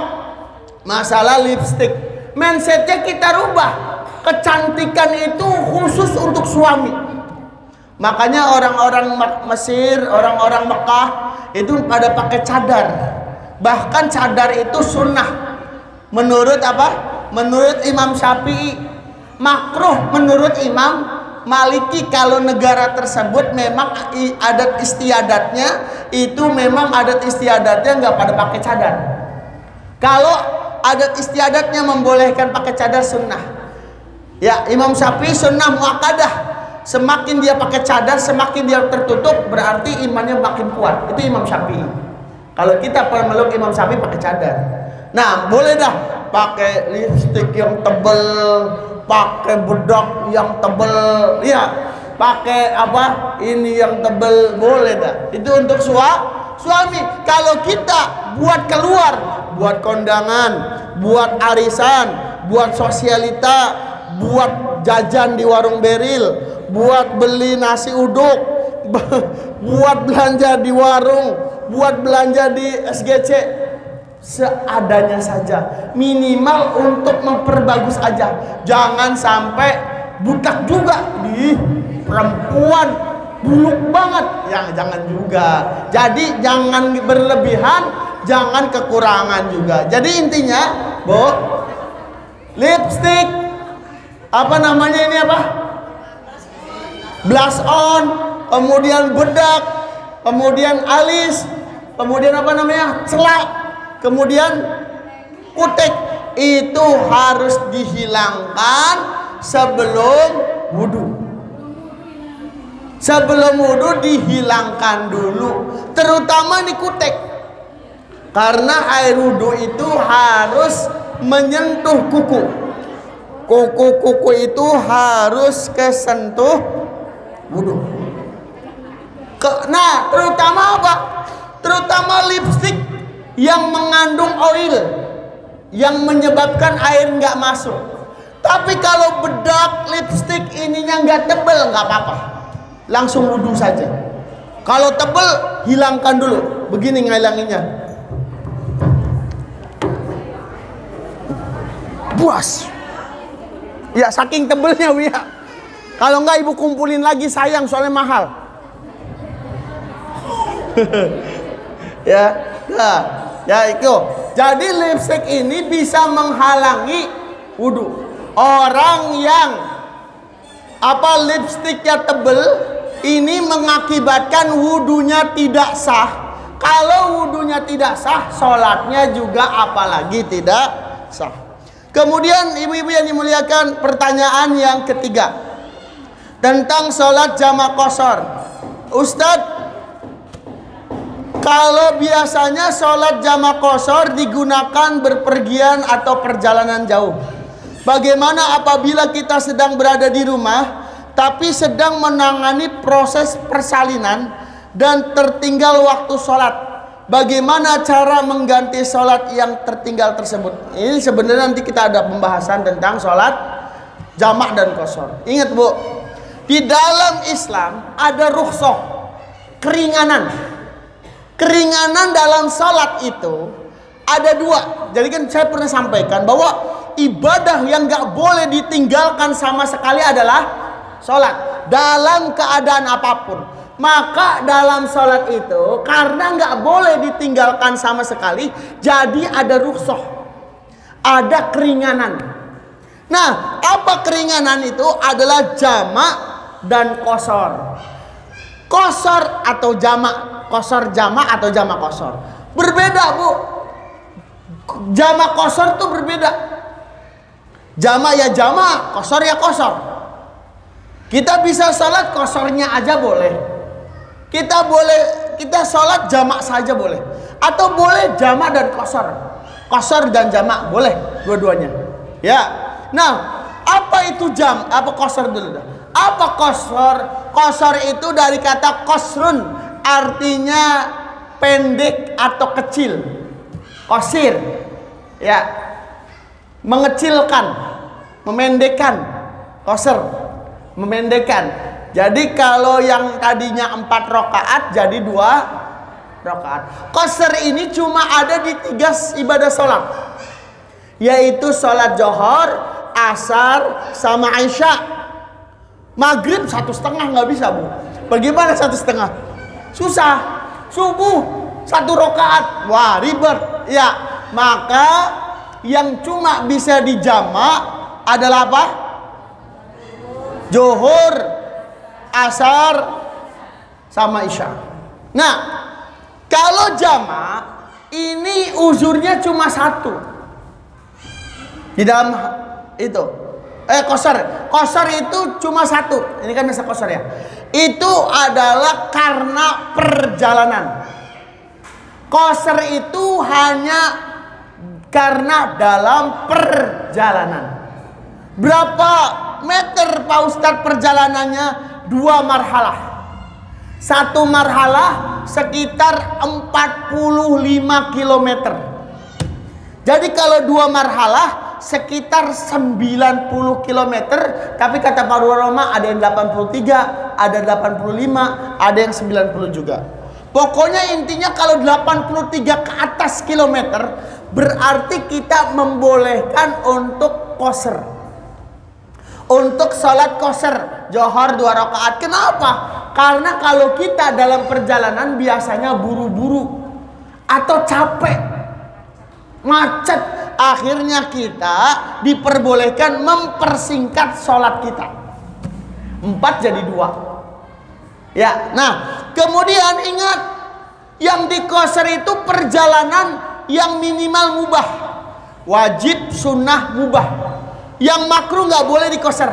Speaker 1: Masalah lipstick. Mindsetnya kita rubah. Kecantikan itu khusus untuk suami. Makanya orang-orang Mesir, orang-orang Mekah itu pada pakai cadar. Bahkan cadar itu sunnah. Menurut apa? Menurut Imam Syafi'i. Makruh menurut Imam Maliki kalau negara tersebut memang adat istiadatnya itu memang adat istiadatnya nggak pada pakai cadar. Kalau adat istiadatnya membolehkan pakai cadar sunnah. Ya, Imam Syafi'i sunnah muakkadah. Semakin dia pakai cadar, semakin dia tertutup, berarti imannya makin kuat. Itu Imam Syafi'i. Kalau kita pemeluk Imam Syafi'i pakai cadar. Nah, boleh dah pakai lipstik yang tebel, pakai bedak yang tebel, ya, pakai apa ini yang tebel, boleh dah. Itu untuk suami. Kalau kita buat keluar, buat kondangan, buat arisan, buat sosialita, buat jajan di warung beril, buat beli nasi uduk, buat belanja di warung, buat belanja di SGC, seadanya saja, minimal untuk memperbagus aja. Jangan sampai budak juga di perempuan buluk banget, ya jangan juga. Jadi jangan berlebihan, jangan kekurangan juga. Jadi intinya, Bu, lipstick apa namanya ini apa? Blush on, kemudian bedak, kemudian alis, kemudian apa namanya? Celak, kemudian kutek, itu harus dihilangkan sebelum wudhu. Sebelum wudhu dihilangkan dulu, terutama di kutek, karena air wudhu itu harus menyentuh kuku. Kuku itu harus kesentuh wudhu. Nah, terutama apa? Terutama lipstick yang mengandung oil, yang menyebabkan air nggak masuk. Tapi kalau bedak lipstick ininya nggak tebel, nggak apa-apa, langsung wudhu saja. Kalau tebel, hilangkan dulu. Begini ngilanginnya. Buas. Ya saking tebelnya Bu ya. Kalau enggak ibu kumpulin lagi, sayang soalnya mahal. Ya, nah, ya itu. Jadi lipstick ini bisa menghalangi wudu. Orang yang lipstiknya tebel ini mengakibatkan wudunya tidak sah. Kalau wudunya tidak sah, sholatnya juga apalagi tidak sah. Kemudian ibu-ibu yang dimuliakan, pertanyaan yang ketiga tentang sholat jamak qashar. Ustadz, kalau biasanya sholat jamak qashar digunakan berpergian atau perjalanan jauh, bagaimana apabila kita sedang berada di rumah tapi sedang menangani proses persalinan dan tertinggal waktu sholat? Bagaimana cara mengganti sholat yang tertinggal tersebut? Ini sebenarnya nanti kita ada pembahasan tentang sholat jamak dan qashar. Ingat Bu, di dalam Islam ada rukhsah, keringanan. Keringanan dalam sholat itu ada dua. Jadi kan saya pernah sampaikan bahwa ibadah yang gak boleh ditinggalkan sama sekali adalah sholat dalam keadaan apapun. Maka dalam sholat itu karena gak boleh ditinggalkan sama sekali, jadi ada rukhsah, ada keringanan. Nah, apa keringanan itu? Adalah jamak dan qashar. Qashar atau jamak, qashar jamak atau jamak qashar berbeda Bu. Jamak qashar itu berbeda. Jamak ya jamak, qashar ya qashar. Kita bisa sholat qasharnya aja boleh. Kita sholat jamak saja boleh. Atau boleh jamak dan qashar. Qashar dan jamak boleh dua-duanya. Ya. Nah, apa itu apa qashar dulu dah? Apa qashar? Qashar itu dari kata qasrun, artinya pendek atau kecil. Qasir. Ya. Mengecilkan, memendekkan. Qashar, memendekkan. Jadi kalau yang tadinya 4 rakaat jadi 2 rakaat. Qashar ini cuma ada di 3 ibadah sholat, yaitu sholat Zuhur, Asar, sama Isya. Maghrib 1,5 nggak bisa Bu. Bagaimana 1,5? Susah. Subuh 1 rakaat, wah ribet. Ya, maka yang cuma bisa dijamak adalah apa? Zuhur, Asar, sama Isya. Nah, kalau jamak ini uzurnya cuma 1 di dalam itu. Qashar itu cuma 1. Ini kan masa qashar ya. Itu adalah karena perjalanan. Qashar itu hanya karena dalam perjalanan. Berapa meter Pak Ustadz perjalanannya? 2 marhalah. 1 marhalah sekitar 45 km. Jadi kalau 2 marhalah sekitar 90 km. Tapi kata para ulama ada yang 83, ada 85, ada yang 90 juga. Pokoknya intinya kalau 83 ke atas kilometer berarti kita membolehkan untuk qashar. Untuk sholat qashar Zuhur 2 rakaat. Kenapa? Karena kalau kita dalam perjalanan biasanya buru-buru atau capek, macet, akhirnya kita diperbolehkan mempersingkat sholat kita. 4 jadi 2. Ya, nah kemudian ingat, yang di qashar itu perjalanan yang minimal mubah, wajib, sunnah, mubah. Yang makruh nggak boleh di qashar.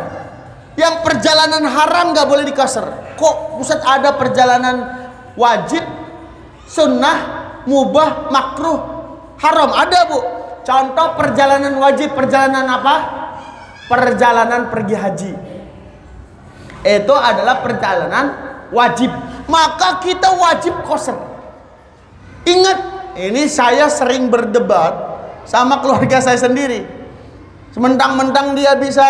Speaker 1: Yang perjalanan haram nggak boleh di qashar. Kok Ustaz ada perjalanan wajib, sunnah, mubah, makruh, haram? Ada Bu. Contoh perjalanan wajib, perjalanan apa? Perjalanan pergi haji. Itu adalah perjalanan wajib. Maka kita wajib qashar. Ingat, ini saya sering berdebat sama keluarga saya sendiri. Sementang-mentang dia bisa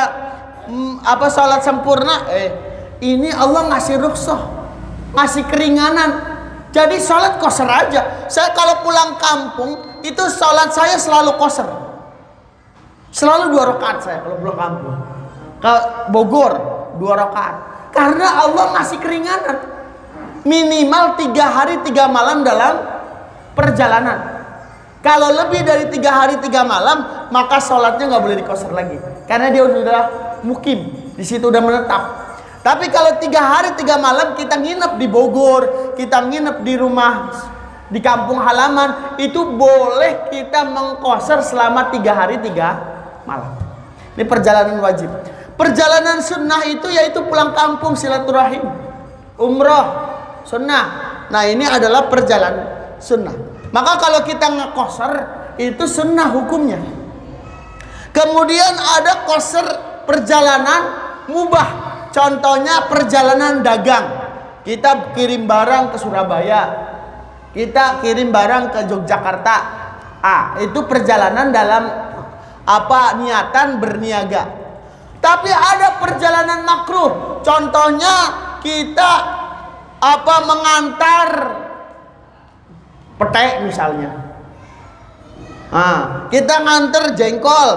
Speaker 1: sholat sempurna, ini Allah ngasih rukhsah, ngasih keringanan. Jadi sholat qashar aja. Saya kalau pulang kampung itu sholat saya selalu qashar. Selalu 2 rakaat saya kalau pulang kampung. Ke Bogor 2 rakaat. Karena Allah masih keringanan. Minimal 3 hari 3 malam dalam perjalanan. Kalau lebih dari 3 hari 3 malam, maka sholatnya nggak boleh dikosor lagi. Karena dia sudah mukim, di situ udah menetap. Tapi kalau 3 hari 3 malam kita nginep di Bogor, kita nginep di rumah di kampung halaman, itu boleh kita mengkosor selama 3 hari 3 malam. Ini perjalanan wajib. Perjalanan sunnah itu yaitu pulang kampung, silaturahim, umroh, sunnah. Nah ini adalah perjalanan sunnah. Maka kalau kita ngekosor itu sunnah hukumnya. Kemudian ada kosor perjalanan mubah. Contohnya perjalanan dagang. Kita kirim barang ke Surabaya, kita kirim barang ke Yogyakarta. Itu perjalanan dalam niatan berniaga. Tapi ada perjalanan makruh. Contohnya kita mengantar petai misalnya. Kita nganter jengkol,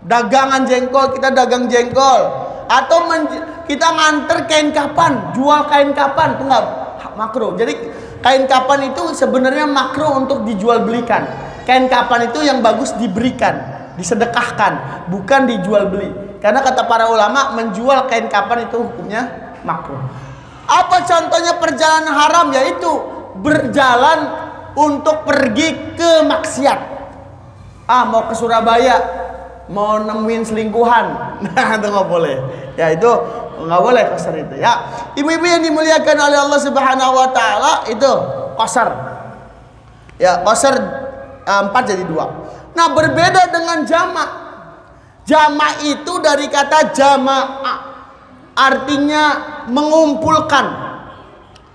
Speaker 1: dagangan jengkol, kita dagang jengkol. Atau kita nganter kain kapan, jual kain kapan, itu nggak makruh. Jadi kain kapan itu sebenarnya makruh untuk dijual belikan. Kain kapan itu yang bagus diberikan, disedekahkan, bukan dijual beli. Karena kata para ulama menjual kain kapan itu hukumnya makruh. Apa contohnya perjalanan haram? Yaitu berjalan untuk pergi ke maksiat. Mau ke Surabaya, mau nemuin selingkuhan, nah itu nggak boleh. Ya itu nggak boleh kosor itu. Ya, ibu-ibu yang dimuliakan oleh Allah Subhanahu Wa Taala itu kosor. Ya kosor 4 jadi 2. Nah berbeda dengan jamak. Jamak itu dari kata jamaah, artinya mengumpulkan,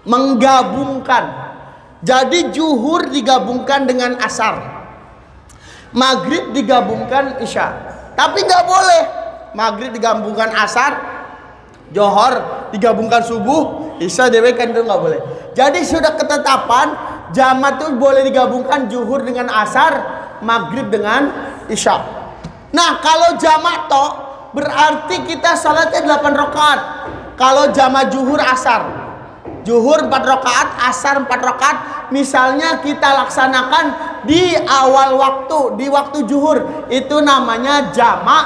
Speaker 1: menggabungkan. Jadi zuhur digabungkan dengan asar, maghrib digabungkan isya. Tapi nggak boleh maghrib digabungkan asar, johor digabungkan subuh, isya dewekan, itu nggak boleh. Jadi sudah ketetapan jamak itu boleh digabungkan zuhur dengan asar, maghrib dengan isya. Nah kalau jamak toh berarti kita salatnya 8 rakaat. Kalau jamak zuhur asar, zuhur 4 rakaat, asar 4 rakaat. Misalnya kita laksanakan di awal waktu, di waktu zuhur, itu namanya jamak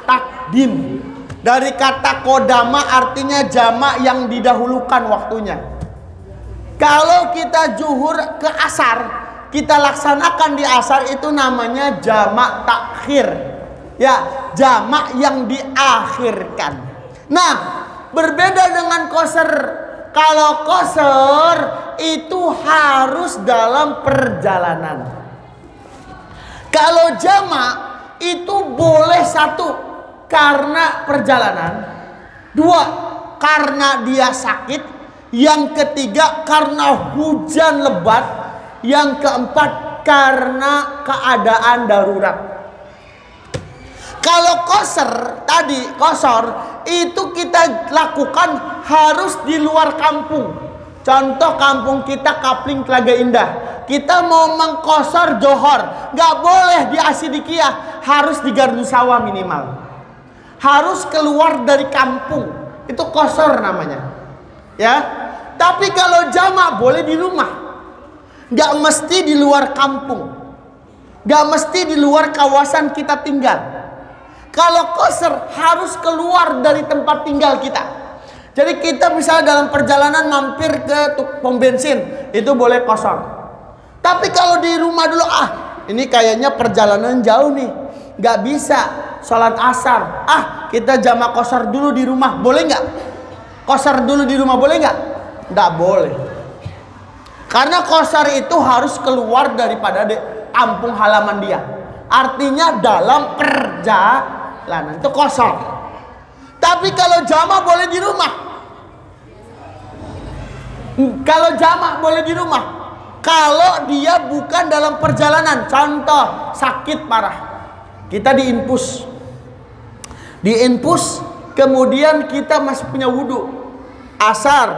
Speaker 1: takdim. Dari kata kodama artinya jamak yang didahulukan waktunya. Kalau kita zuhur ke asar, kita laksanakan di asar, itu namanya jamak takhir. Ya, jamak yang diakhirkan. Nah, berbeda dengan qasar. Kalau qasar itu harus dalam perjalanan. Kalau jamak itu boleh 1 karena perjalanan, 2 karena dia sakit, yang ketiga karena hujan lebat, yang keempat karena keadaan darurat. Kalau qasar tadi, qasar itu kita lakukan harus di luar kampung. Contoh kampung kita Kapling Telaga Indah, kita mau mengqasar johor, nggak boleh di Asidikiyah, harus di Gardu Sawah minimal. Harus keluar dari kampung, itu qasar namanya. Ya, tapi kalau jamak boleh di rumah, nggak mesti di luar kampung, nggak mesti di luar kawasan kita tinggal. Kalau qasar harus keluar dari tempat tinggal kita. Jadi kita misalnya dalam perjalanan mampir ke pom bensin, itu boleh qasar. Tapi kalau di rumah dulu, ini kayaknya perjalanan jauh nih, nggak bisa sholat asar, kita jamak qasar dulu di rumah, boleh nggak? Qasar dulu di rumah boleh nggak? Nggak boleh. Karena qasar itu harus keluar daripada kampung halaman dia. Artinya dalam perjalanan itu qasar. Tapi kalau jamak boleh di rumah. Kalau jamak boleh di rumah, kalau dia bukan dalam perjalanan. Contoh sakit parah, kita diinfus, kemudian kita masih punya wudhu, asar,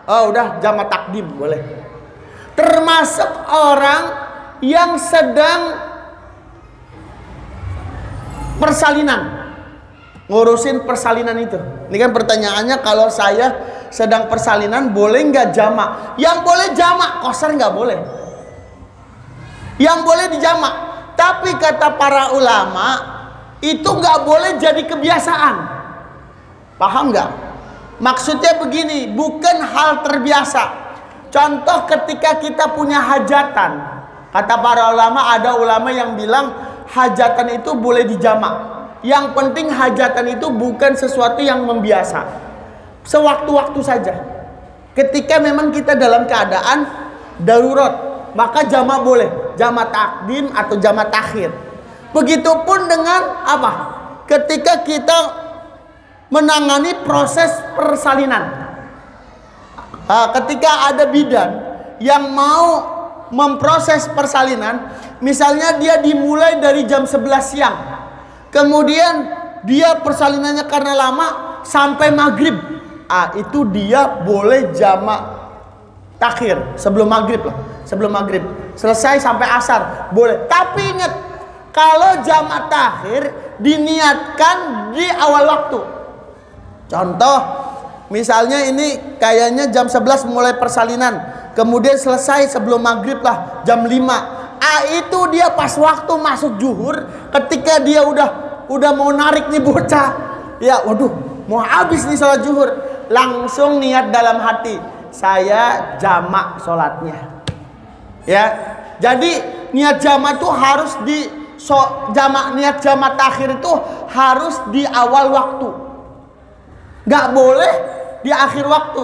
Speaker 1: udah jamak takdim boleh. Termasuk orang yang sedang persalinan, ngurusin persalinan itu. Ini kan pertanyaannya, kalau saya sedang persalinan boleh nggak jamak? Yang boleh jamak, qasar nggak boleh. Yang boleh dijamak. Tapi kata para ulama, itu nggak boleh jadi kebiasaan. Paham nggak? Maksudnya begini, bukan hal terbiasa. Contoh ketika kita punya hajatan, kata para ulama, ada ulama yang bilang hajatan itu boleh dijamak. Yang penting hajatan itu bukan sesuatu yang membiasa, sewaktu-waktu saja. Ketika memang kita dalam keadaan darurat, maka jamak boleh, jamak takdim atau jamak takhir. Begitupun dengan apa? Ketika kita menangani proses persalinan. Ketika ada bidan yang mau memproses persalinan, misalnya dia dimulai dari jam 11 siang. Kemudian dia persalinannya karena lama sampai maghrib. Itu dia boleh jamak takhir sebelum maghrib lah. Sebelum maghrib selesai sampai asar boleh. Tapi ingat, kalau jamak takhir diniatkan di awal waktu. Contoh, misalnya ini kayaknya jam 11 mulai persalinan, kemudian selesai sebelum maghrib lah jam 5. Itu dia pas waktu masuk zuhur, ketika dia udah mau narik nih bocah, ya waduh mau habis nih sholat zuhur, langsung niat dalam hati, saya jamak sholatnya. Ya, jadi niat jamak itu harus niat jamak takhir itu harus di awal waktu, nggak boleh di akhir waktu.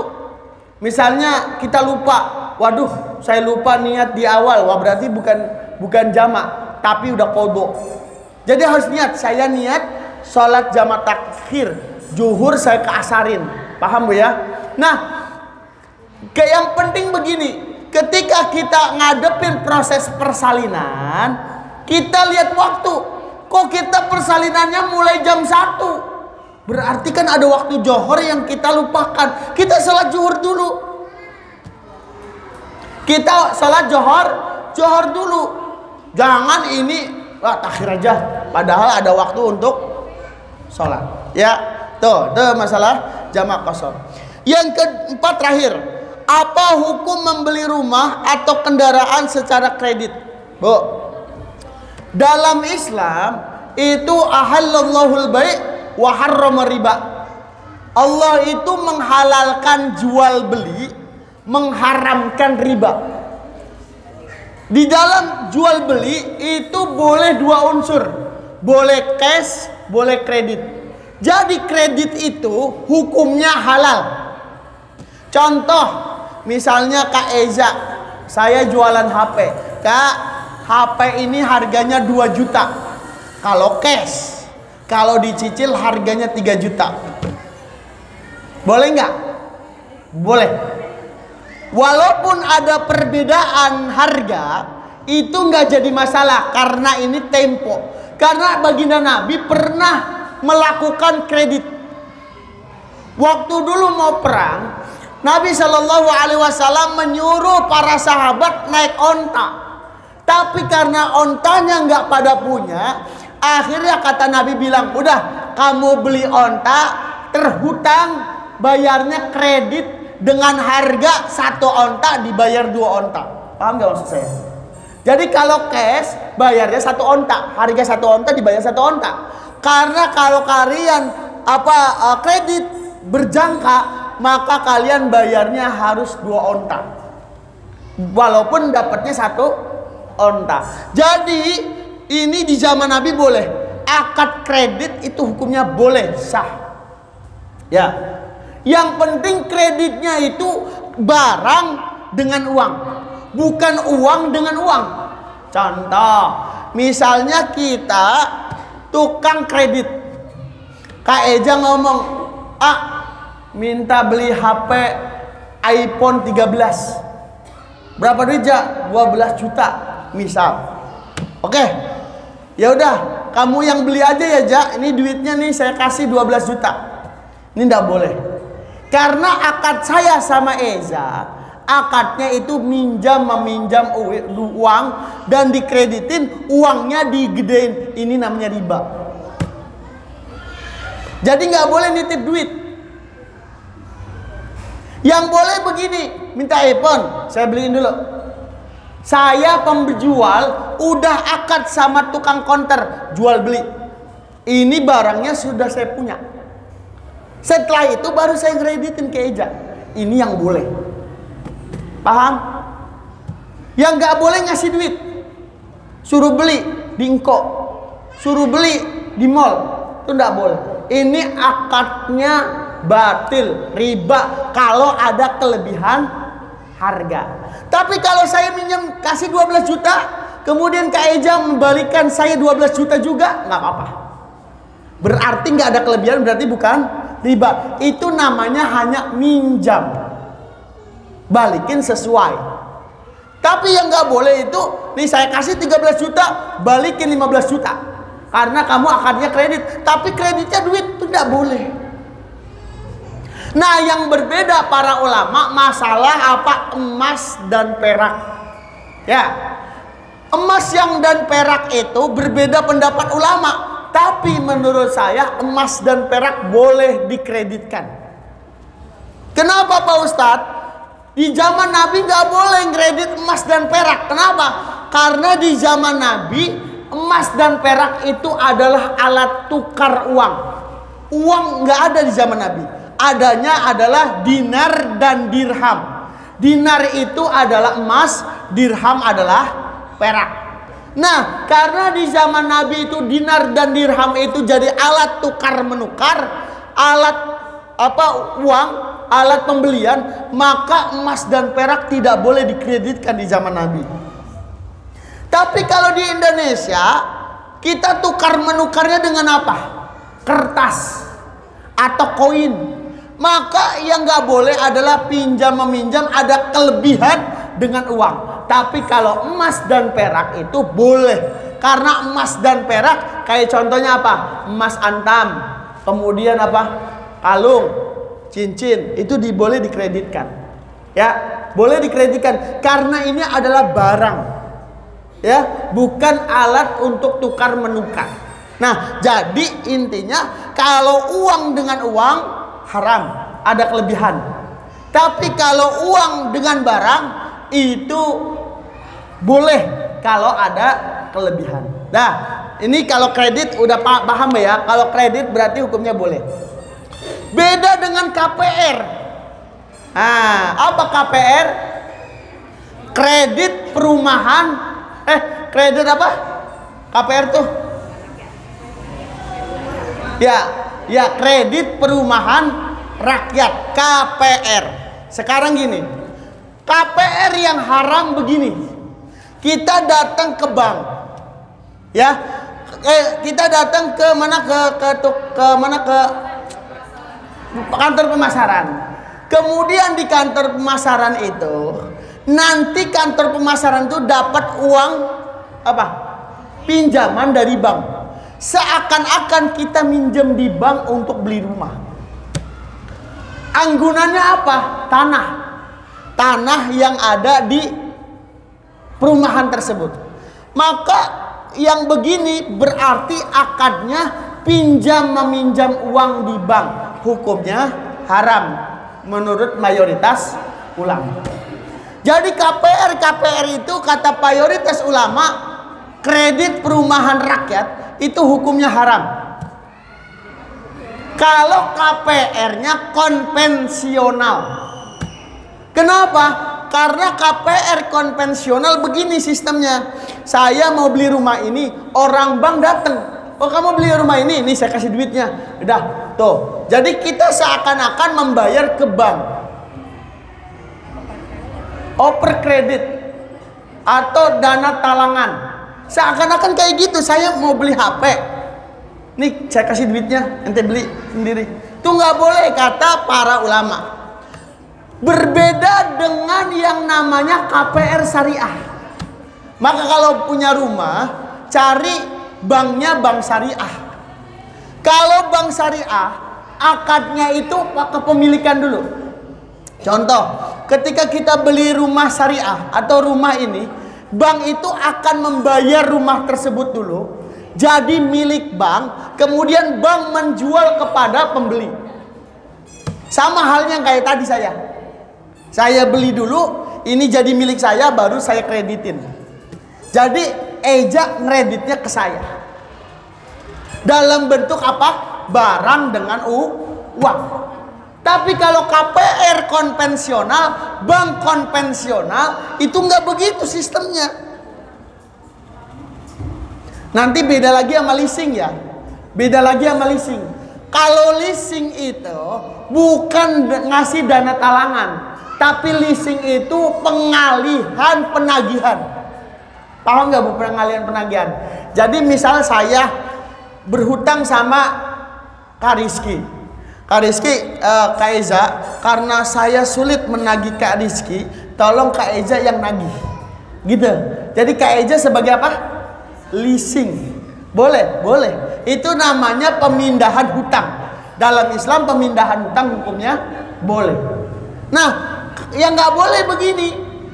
Speaker 1: Misalnya kita lupa, waduh saya lupa niat di awal, wah berarti bukan jamak tapi udah qadha. Jadi harus niat, saya niat sholat jamak takhir zuhur, saya keasarin. Paham Bu ya? Nah, yang penting begini, ketika kita ngadepin proses persalinan, kita lihat waktu. Kok kita persalinannya mulai jam 1? Berarti kan ada waktu johor yang kita lupakan. Kita sholat zuhur dulu. Kita sholat johor dulu. Jangan ini, wah takhir aja. Padahal ada waktu untuk sholat. Ya, tuh masalah jamak qasar. Yang keempat terakhir, apa hukum membeli rumah atau kendaraan secara kredit? Bu, dalam Islam itu ahallallahul bai' wa harrama riba. Allah itu menghalalkan jual beli, mengharamkan riba. Di dalam jual beli itu boleh dua unsur, boleh cash, boleh kredit. Jadi kredit itu hukumnya halal. Contoh, misalnya Kak Eza, saya jualan HP. Kak, HP ini harganya 2 juta. Kalau cash, kalau dicicil harganya 3 juta. Boleh nggak? Boleh. Walaupun ada perbedaan harga, itu nggak jadi masalah karena ini tempo. Karena baginda Nabi pernah melakukan kredit. Waktu dulu mau perang, Nabi Shallallahu Alaihi Wasallam menyuruh para sahabat naik onta. Tapi karena ontanya nggak pada punya, akhirnya kata Nabi bilang, udah kamu beli onta, terhutang, bayarnya kredit. Dengan harga 1 onta dibayar 2 onta. Paham gak maksud saya? Jadi kalau cash bayarnya 1 onta, harga 1 onta dibayar 1 onta. Karena kalau kalian kredit berjangka, maka kalian bayarnya harus 2 onta. Walaupun dapatnya 1 onta. Jadi ini di zaman Nabi boleh. Akad kredit itu hukumnya boleh, sah. Ya. Yang penting kreditnya itu barang dengan uang, bukan uang dengan uang. Contoh, misalnya kita tukang kredit. Kak Eja ngomong, minta beli HP iPhone 13. Berapa duit ja? 12 juta misal. Oke. Ya udah, kamu yang beli aja ya Ja. Ini duitnya nih saya kasih 12 juta. Ini enggak boleh. Karena akad saya sama Eza, akadnya itu meminjam uang dan dikreditin, uangnya digedein. Ini namanya riba. Jadi nggak boleh nitip duit. Yang boleh begini, minta iPhone, saya beliin dulu. Saya penjual, udah akad sama tukang konter, jual beli. Ini barangnya sudah saya punya. Setelah itu baru saya kreditin ke Eja. Ini yang boleh. Paham? Yang nggak boleh ngasih duit, suruh beli di Inko, suruh beli di mall, itu nggak boleh. Ini akadnya batil, riba kalau ada kelebihan harga. Tapi kalau saya minjem kasih 12 juta, kemudian Kak Eja membalikan saya 12 juta juga, nggak apa-apa. Berarti nggak ada kelebihan, berarti bukan riba. Itu namanya hanya minjam, balikin sesuai. Tapi yang nggak boleh itu, nih saya kasih 13 juta, balikin 15 juta. Karena kamu akadnya kredit, tapi kreditnya duit, itu nggak boleh. Nah, yang berbeda para ulama masalah apa? Emas dan perak. Ya, emas yang dan perak itu berbeda pendapat ulama. Tapi menurut saya emas dan perak boleh dikreditkan. Kenapa Pak Ustadz? Di zaman Nabi nggak boleh kredit emas dan perak. Kenapa? Karena di zaman Nabi emas dan perak itu adalah alat tukar uang. Uang nggak ada di zaman Nabi. Adanya adalah dinar dan dirham. Dinar itu adalah emas, dirham adalah perak. Nah, karena di zaman Nabi itu dinar dan dirham itu jadi alat tukar menukar, alat uang, alat pembelian, maka emas dan perak tidak boleh dikreditkan di zaman Nabi. Tapi kalau di Indonesia kita tukar menukarnya dengan apa? Kertas atau koin. Maka yang nggak boleh adalah pinjam meminjam ada kelebihan dengan uang. Tapi kalau emas dan perak itu boleh. Karena emas dan perak kayak contohnya apa? Emas antam, kemudian apa? Kalung, cincin, itu boleh dikreditkan. Ya, boleh dikreditkan karena ini adalah barang. Ya, bukan alat untuk tukar menukar. Nah, jadi intinya kalau uang dengan uang haram, ada kelebihan. Tapi kalau uang dengan barang itu boleh kalau ada kelebihan. Nah, ini kalau kredit udah paham ya. Kalau kredit berarti hukumnya boleh. Beda dengan KPR. Nah, apa KPR? Kredit perumahan. Kredit apa? KPR tuh? Ya, kredit perumahan rakyat, KPR. Sekarang gini, KPR yang haram begini. Kita datang ke bank, ya, kita datang ke mana ke kantor pemasaran. Kemudian di kantor pemasaran itu, nanti kantor pemasaran itu dapat uang apa? Pinjaman dari bank. Seakan-akan kita minjem di bank untuk beli rumah. Anggunannya apa? Tanah yang ada di perumahan tersebut. Maka yang begini berarti akadnya pinjam meminjam uang di bank. Hukumnya haram menurut mayoritas ulama. Jadi KPR itu kata mayoritas ulama, kredit perumahan rakyat itu hukumnya haram. Kalau KPR-nya konvensional. Kenapa? Karena KPR konvensional begini sistemnya. Saya mau beli rumah ini, orang bank datang. Oh, kamu beli rumah ini saya kasih duitnya. Udah, tuh. Jadi kita seakan-akan membayar ke bank. Oper kredit atau dana talangan. Seakan-akan kayak gitu. Saya mau beli HP, nih saya kasih duitnya, ente beli sendiri. Itu nggak boleh kata para ulama. Berbeda dengan yang namanya KPR syariah. Maka kalau punya rumah, cari banknya bank syariah. Kalau bank syariah, akadnya itu kepemilikan dulu. Contoh, ketika kita beli rumah syariah atau rumah ini, bank itu akan membayar rumah tersebut dulu. jadi milik bank, kemudian bank menjual kepada pembeli. Sama halnya kayak tadi saya beli dulu, ini jadi milik saya, baru saya kreditin. Jadi Eja kreditnya ke saya dalam bentuk apa? Barang dengan uang. Tapi kalau KPR konvensional, bank konvensional, itu nggak begitu sistemnya. Nanti beda lagi sama leasing ya. Beda lagi sama leasing. Kalau leasing itu bukan ngasih dana talangan, tapi leasing itu pengalihan penagihan. Paham nggak Bu pengalihan penagihan? Jadi misal saya berhutang sama Kak Rizky. Kak Rizky, Kak Eza, karena saya sulit menagih Kak Rizky, tolong Kak Eza yang nagih. Gitu. Jadi Kak Eza sebagai apa? Leasing. Boleh, boleh. Itu namanya pemindahan hutang. Dalam Islam pemindahan hutang hukumnya boleh. Nah, yang nggak boleh begini.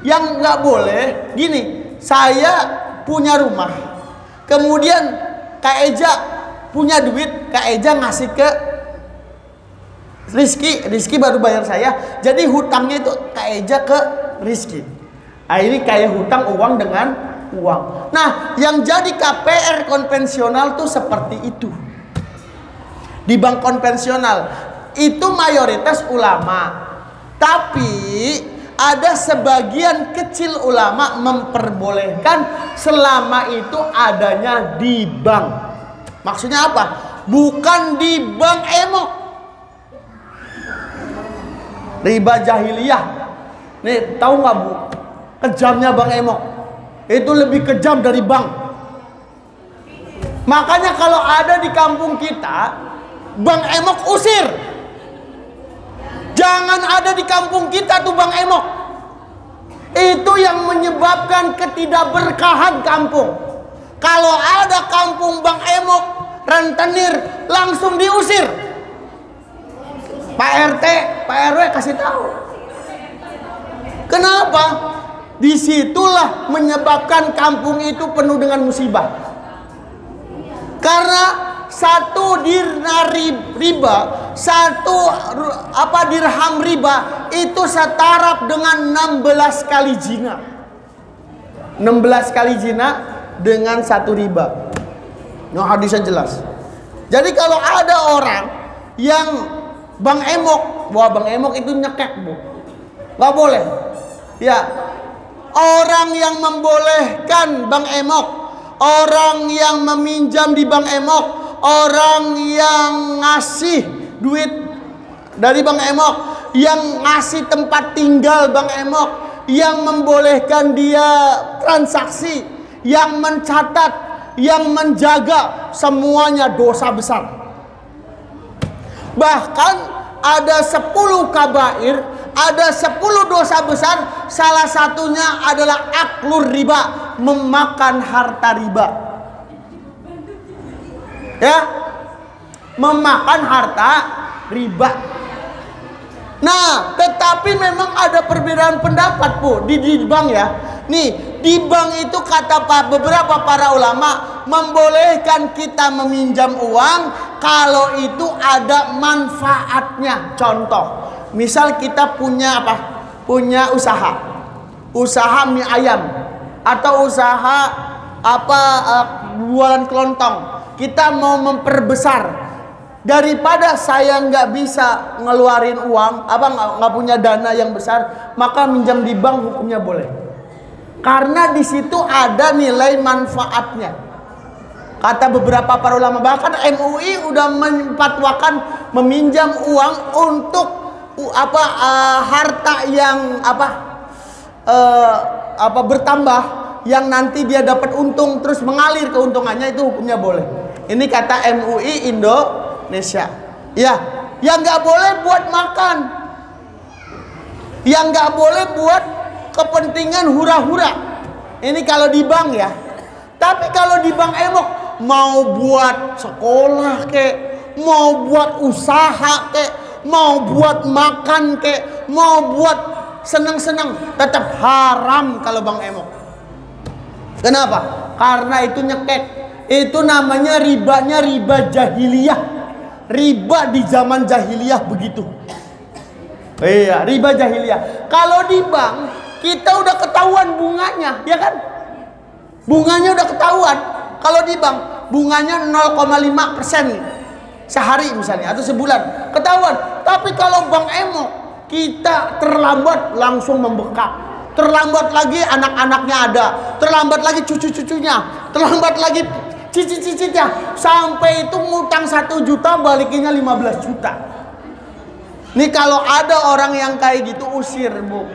Speaker 1: Yang nggak boleh gini. Saya punya rumah, kemudian Kak Eja punya duit, Kak Eja ngasih ke Rizky baru bayar saya. Jadi hutangnya itu Kak Eja ke Rizky. Nah, ini kayak hutang uang dengan uang. Nah, yang jadi KPR konvensional tuh seperti itu. Di bank konvensional itu mayoritas ulama, tapi ada sebagian kecil ulama memperbolehkan selama itu adanya di bank. Maksudnya apa? Bukan di bank emok. Riba jahiliyah. Nih, tahu nggak Bu? Kejamnya bank emok. Itu lebih kejam dari bank. Makanya kalau ada di kampung kita, bank emok usir. Jangan ada di kampung kita tuh bank emok. Itu yang menyebabkan ketidakberkahan kampung. Kalau ada kampung bank emok, rentenir, langsung diusir. Pak RT, Pak RW kasih tahu. Kenapa? Disitulah menyebabkan kampung itu penuh dengan musibah. Karena satu dinar riba, satu dirham riba itu setara dengan 16 kali zina. 16 kali zina dengan satu riba. Nah, hadisnya jelas. Jadi kalau ada orang yang bank emok, wah bank emok itu nyekek Bu, nggak boleh. Ya, orang yang membolehkan bank emok, orang yang meminjam di bank emok, orang yang ngasih duit dari bank emok, yang ngasih tempat tinggal bank emok, yang membolehkan dia transaksi, yang mencatat, yang menjaga, semuanya dosa besar. Bahkan ada 10 kabair, ada 10 dosa besar, salah satunya adalah aklur riba, memakan harta riba. Ya, memakan harta riba. Nah, tetapi memang ada perbedaan pendapat Bu di bank ya. Nih, di bank itu kata beberapa para ulama membolehkan kita meminjam uang kalau itu ada manfaatnya. Contoh, misal kita punya apa? Punya usaha mie ayam atau usaha jualan kelontong. Kita mau memperbesar. Daripada saya nggak bisa ngeluarin uang, nggak punya dana yang besar, maka minjam di bank hukumnya boleh. Karena di situ ada nilai manfaatnya. Kata beberapa para ulama, bahkan MUI udah memfatwakan meminjam uang untuk harta yang bertambah, yang nanti dia dapat untung terus mengalir keuntungannya, itu hukumnya boleh. Ini kata MUI Indonesia. Ya, yang nggak boleh buat makan, yang nggak boleh buat kepentingan hura-hura. Ini kalau di bank ya. Tapi kalau di bank emok, mau buat sekolah kek, mau buat usaha kek, mau buat makan kek, mau buat seneng-seneng, tetap haram kalau bank emok. Kenapa? Karena itu nyekek. Itu namanya ribanya riba jahiliyah. Riba di zaman jahiliyah begitu. Iya, riba jahiliyah. Kalau di bank kita udah ketahuan bunganya, ya kan? Bunganya udah ketahuan. Kalau di bank bunganya 0,5% sehari misalnya atau sebulan, ketahuan. Tapi kalau bank emo, kita terlambat langsung membengkak. Terlambat lagi anak-anaknya ada, terlambat lagi cucu-cucunya, terlambat lagi cicit-cicitnya, sampai itu ngutang 1 juta balikinnya 15 juta. Nih kalau ada orang yang kayak gitu, usir, Bu.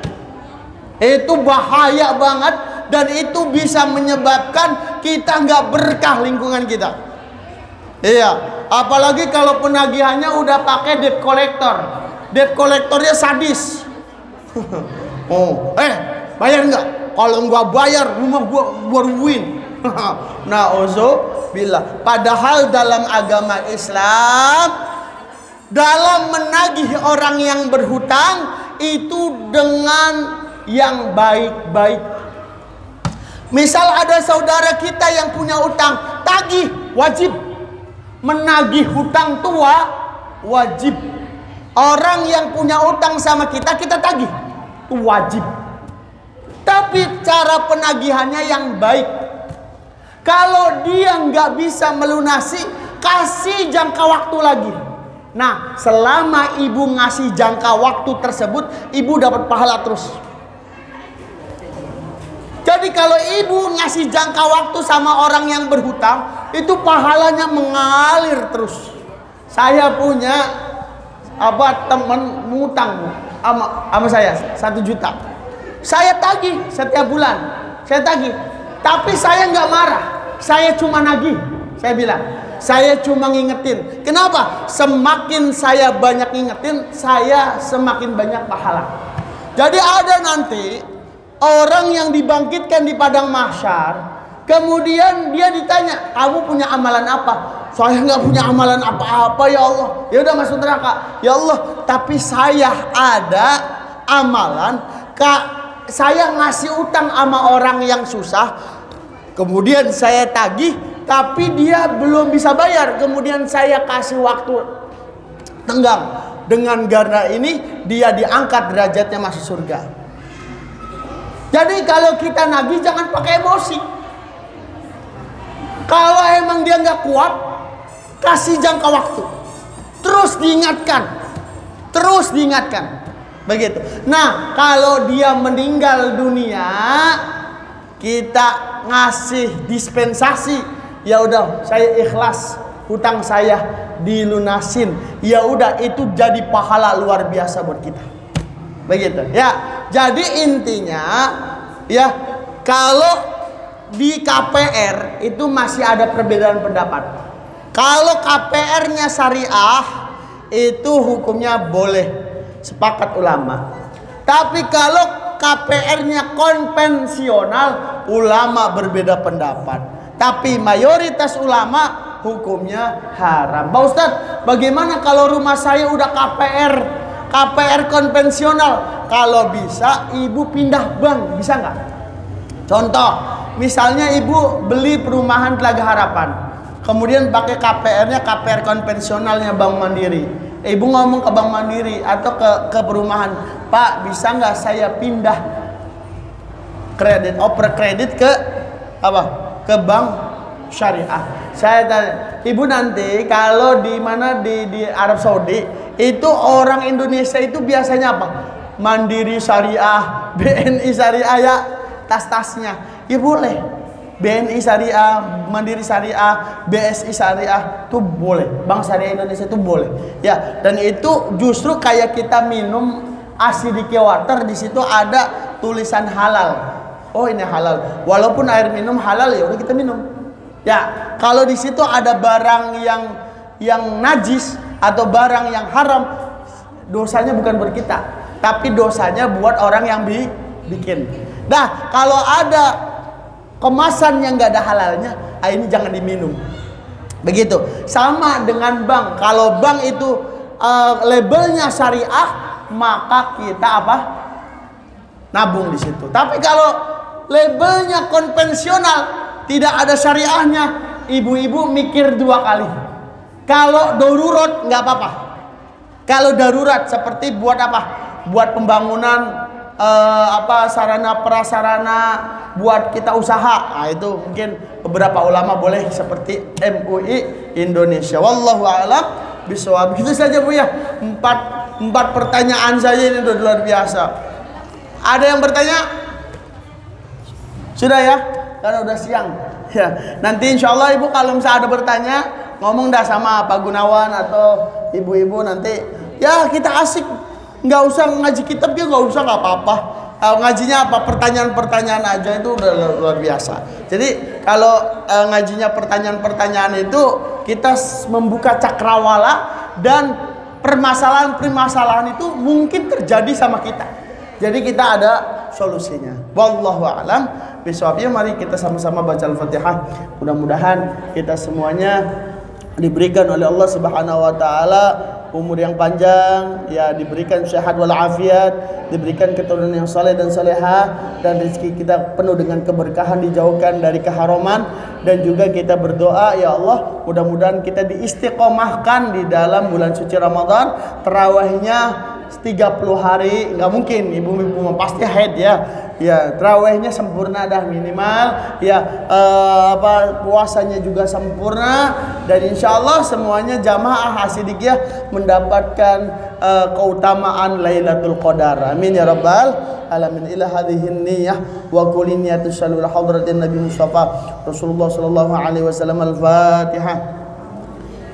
Speaker 1: Itu bahaya banget, dan itu bisa menyebabkan kita nggak berkah lingkungan kita. Iya, apalagi kalau penagihannya udah pakai debt collector. Debt collectornya sadis. Oh, bayar nggak? Kalau nggak bayar, rumah gua rubuhin. Na'udzubillah. Padahal dalam agama Islam, dalam menagih orang yang berhutang itu dengan yang baik-baik. Misal ada saudara kita yang punya utang, tagih, wajib. Menagih hutang tua wajib. Orang yang punya utang sama kita, kita tagih, itu wajib. Tapi cara penagihannya yang baik. Kalau dia nggak bisa melunasi, kasih jangka waktu lagi. Nah, selama ibu ngasih jangka waktu tersebut, ibu dapat pahala terus. Jadi kalau ibu ngasih jangka waktu sama orang yang berhutang, itu pahalanya mengalir terus. Saya punya teman ngutang sama saya 1 juta. Saya tagih setiap bulan, saya tagih. Tapi saya nggak marah, saya cuma nagih. Saya bilang, saya cuma ngingetin. Kenapa? Semakin saya banyak ngingetin, saya semakin banyak pahala. Jadi ada nanti orang yang dibangkitkan di padang mahsyar, kemudian dia ditanya, kamu punya amalan apa? Saya nggak punya amalan apa-apa ya Allah. Ya udah masuk neraka. Ya Allah, tapi saya ada amalan. Saya ngasih utang sama orang yang susah, kemudian saya tagih, tapi dia belum bisa bayar. Kemudian saya kasih waktu tenggang. Dengan gara ini dia diangkat derajatnya masuk surga. Jadi kalau kita nagih jangan pakai emosi. Kalau emang dia nggak kuat, kasih jangka waktu. Terus diingatkan. Terus diingatkan. Begitu. Nah, kalau dia meninggal dunia, kita ngasih dispensasi. Ya udah, saya ikhlas, hutang saya dilunasin. Ya udah, itu jadi pahala luar biasa buat kita. Begitu. Ya. Jadi intinya ya, kalau di KPR itu masih ada perbedaan pendapat. Kalau KPR-nya syariah itu hukumnya boleh. Sepakat ulama. Tapi kalau KPR-nya konvensional, ulama berbeda pendapat. Tapi mayoritas ulama hukumnya haram. Pak Ustadz, bagaimana kalau rumah saya udah KPR konvensional? Kalau bisa, ibu pindah bank, bisa nggak? Contoh, misalnya ibu beli perumahan Telaga Harapan, kemudian pakai KPR-nya KPR konvensionalnya Bank Mandiri. Ibu ngomong ke Bank Mandiri atau ke perumahan, Pak, bisa nggak saya pindah kredit, oper kredit ke apa? Ke bank syariah. Saya tanya, ibu nanti kalau di mana di Arab Saudi itu orang Indonesia itu biasanya apa? Mandiri Syariah, BNI Syariah ya, tas-tasnya. Ya boleh. BNI Syariah, Mandiri Syariah, BSI Syariah itu boleh. Bank Syariah Indonesia itu boleh. Ya, dan itu justru kayak kita minum acidic water, di situ ada tulisan halal. Oh, ini halal. Walaupun air minum halal, ya udah kita minum. Ya, kalau di situ ada barang yang najis atau barang yang haram, dosanya bukan buat kita, tapi dosanya buat orang yang bikin. Nah, kalau ada kemasan yang nggak ada halalnya, ini jangan diminum. Begitu. Sama dengan bank. Kalau bank itu labelnya syariah, maka kita apa? Nabung di situ. Tapi kalau labelnya konvensional, tidak ada syariahnya, ibu-ibu mikir 2 kali. Kalau darurat nggak apa-apa. Kalau darurat seperti buat apa? Buat pembangunan sarana prasarana buat kita usaha. Nah, itu mungkin beberapa ulama boleh seperti MUI Indonesia. Wallahu a'lam bishawab. Itu saja Bu ya. 4 pertanyaan saja ini udah luar biasa. Ada yang bertanya? Sudah ya? Karena udah siang. Ya, nanti insya Allah Ibu kalau misalnya ada bertanya, ngomong dah sama Pak Gunawan atau ibu-ibu nanti. Ya kita asik, nggak usah ngaji kitab ya, nggak usah, nggak apa-apa. Ngajinya apa? Pertanyaan-pertanyaan aja itu udah luar biasa. Jadi kalau ngajinya pertanyaan-pertanyaan itu kita membuka cakrawala dan permasalahan-permasalahan itu mungkin terjadi sama kita. Jadi kita ada solusinya. Wallahu a'lam bishawab. Mari kita sama-sama baca Al-Fatihah. Mudah-mudahan kita semuanya diberikan oleh Allah Subhanahu wa taala umur yang panjang, ya, diberikan sehat walafiat, diberikan keturunan yang saleh dan salehah, dan rezeki kita penuh dengan keberkahan, dijauhkan dari keharaman. Dan juga kita berdoa, ya Allah, mudah-mudahan kita diistiqomahkan di dalam bulan suci Ramadan. Tarawihnya 30 hari, nggak mungkin ibu-ibu pasti haid ya. Ya, tarawihnya sempurna dah minimal. Ya, puasanya juga sempurna. Dan insya Allah semuanya jamaah Asidikiyah mendapatkan keutamaan Lailatul Qadar. Amin ya rabbal alamin. Ila hadhihi niyyah wa kulli niyatin sallu ala hadratin Nabi Mustafa Rasulullah sallallahu alaihi wasallam. Al-Fatihah.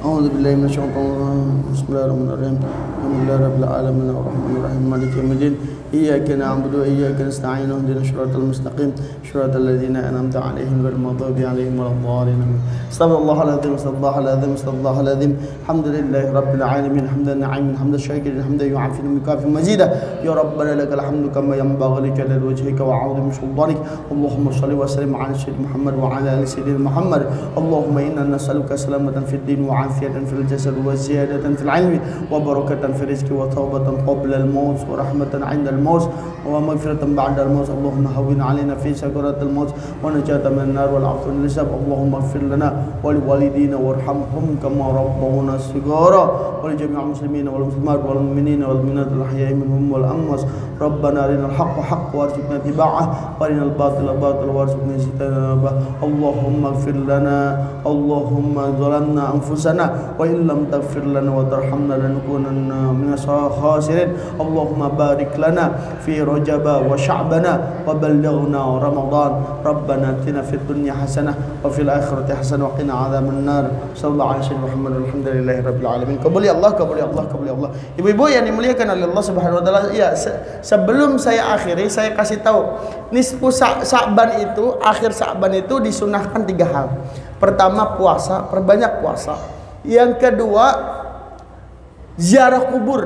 Speaker 1: A'udzu billahi minasyaitonir rajim. Bismillahirrahmanirrahim. Alhamdulillahi rabbil alamin arrahmanir rahim maliki yaumiddin. Iyyaka na'budu wa iyyaka nasta'in. Ihdinas siratal mustaqim. Siratal ladzina an'amta 'alaihim ghairil maghdubi 'alaihim waladdallin. Astagfirullahal azim, astagfirullahal azim, astagfirullahal azim. Alhamdulillahi rabbil alamin hamdan na'iman hamdan syakirin hamdan yu'afi mikafi mazida. Ya rabbana lakal hamdu kama yanbaghi li jalali wajhika wa 'azimi sultanik. Allahumma shalli wa sallim 'ala sayyidina Muhammad wa 'ala ali sayyidina Muhammad. Allahumma inna nas'aluka salamatan fid din wa 'afiyatan fil jasad wa ziyadatan fil 'ilmi wa barakatan fil rizqi wa tawbatan qabla al-maut wa rahmatan 'inda الموت ومغفرة بعد الموت. اللهم هون علينا في سكرات الموت ونجاة من النار والعفو من الحساب. اللهم اغفر لنا ولوالدينا وارحمهم كما ربونا صغارا ولجميع المسلمين والمسلمات والمؤمنين والمؤمنات الأحياء منهم والأموات. ربنا أرنا الحق حقا وارزقنا اتباعه وأرنا الباطل باطلا وارزقنا اجتنابه. اللهم اغفر لنا اللهم ظلمنا أنفسنا وإن لم تغفر لنا وترحمنا لنكونن من الخاسرين. اللهم بارك لنا في رجب وشعبنا وبلغنا رمضان. ربنا اتنا في الدنيا حسنة وفي الآخرة حسنة وقنا عذاب النار. صلى الله عليه وسلم Muhammad alhamdulillahi rabbil alamin. Kabul ya Allah, kabul ya Allah, kabul ya Allah. Ibu-ibu yang dimuliakan oleh Allah Subhanahu wa taala, ya, sebelum saya akhiri saya kasih tahu nisfu Sa'ban itu, akhir Sa'ban itu disunahkan 3 hal. Pertama puasa, perbanyak puasa. Yang kedua ziarah kubur,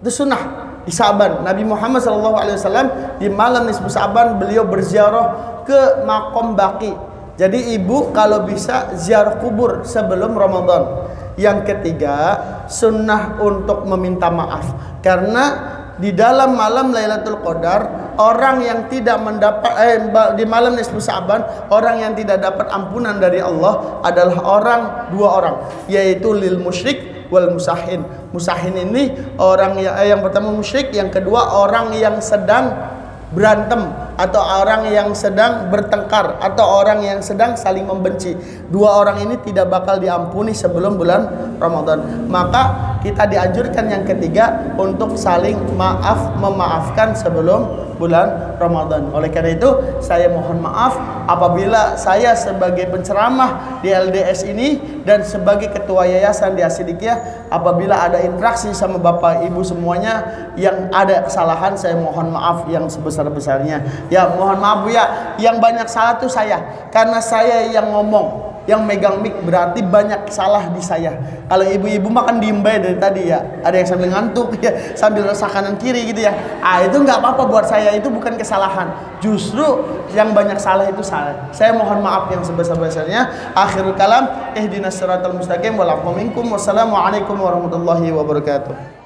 Speaker 1: itu sunnah di Sa'ban. Nabi Muhammad SAW di malam nisfu Sa'ban beliau berziarah ke makom Baqi. Jadi ibu kalau bisa ziarah kubur sebelum Ramadan. Yang ketiga sunnah untuk meminta maaf, karena di dalam malam Lailatul Qadar orang yang tidak mendapat di malam nisfu Sa'ban, orang yang tidak dapat ampunan dari Allah adalah 2 orang, yaitu lil musyrik wal musahin. Musahin ini orang yang pertama musyrik, yang kedua orang yang sedang berantem atau orang yang sedang bertengkar atau orang yang sedang saling membenci. 2 orang ini tidak bakal diampuni sebelum bulan Ramadan. Maka kita dianjurkan yang ketiga untuk saling memaafkan sebelum bulan Ramadan. Oleh karena itu saya mohon maaf apabila saya sebagai penceramah di LDS ini dan sebagai ketua yayasan di Asidikiyah, apabila ada interaksi sama Bapak Ibu semuanya yang ada kesalahan, saya mohon maaf yang sebesar-besarnya. Ya mohon maaf Bu ya, yang banyak salah tuh saya, karena saya yang ngomong, yang megang mic, berarti banyak salah di saya. Kalau ibu-ibu makan diem bae dari tadi ya, ada yang sambil ngantuk ya, sambil resah kanan kiri gitu ya. Itu nggak apa-apa buat saya, itu bukan kesalahan. Justru yang banyak salah itu salah. Saya mohon maaf yang sebesar-besarnya. Akhirul kalam, ihdinas siratal mustaqim wal afwa minkum. Wassalamualaikum warahmatullahi wabarakatuh.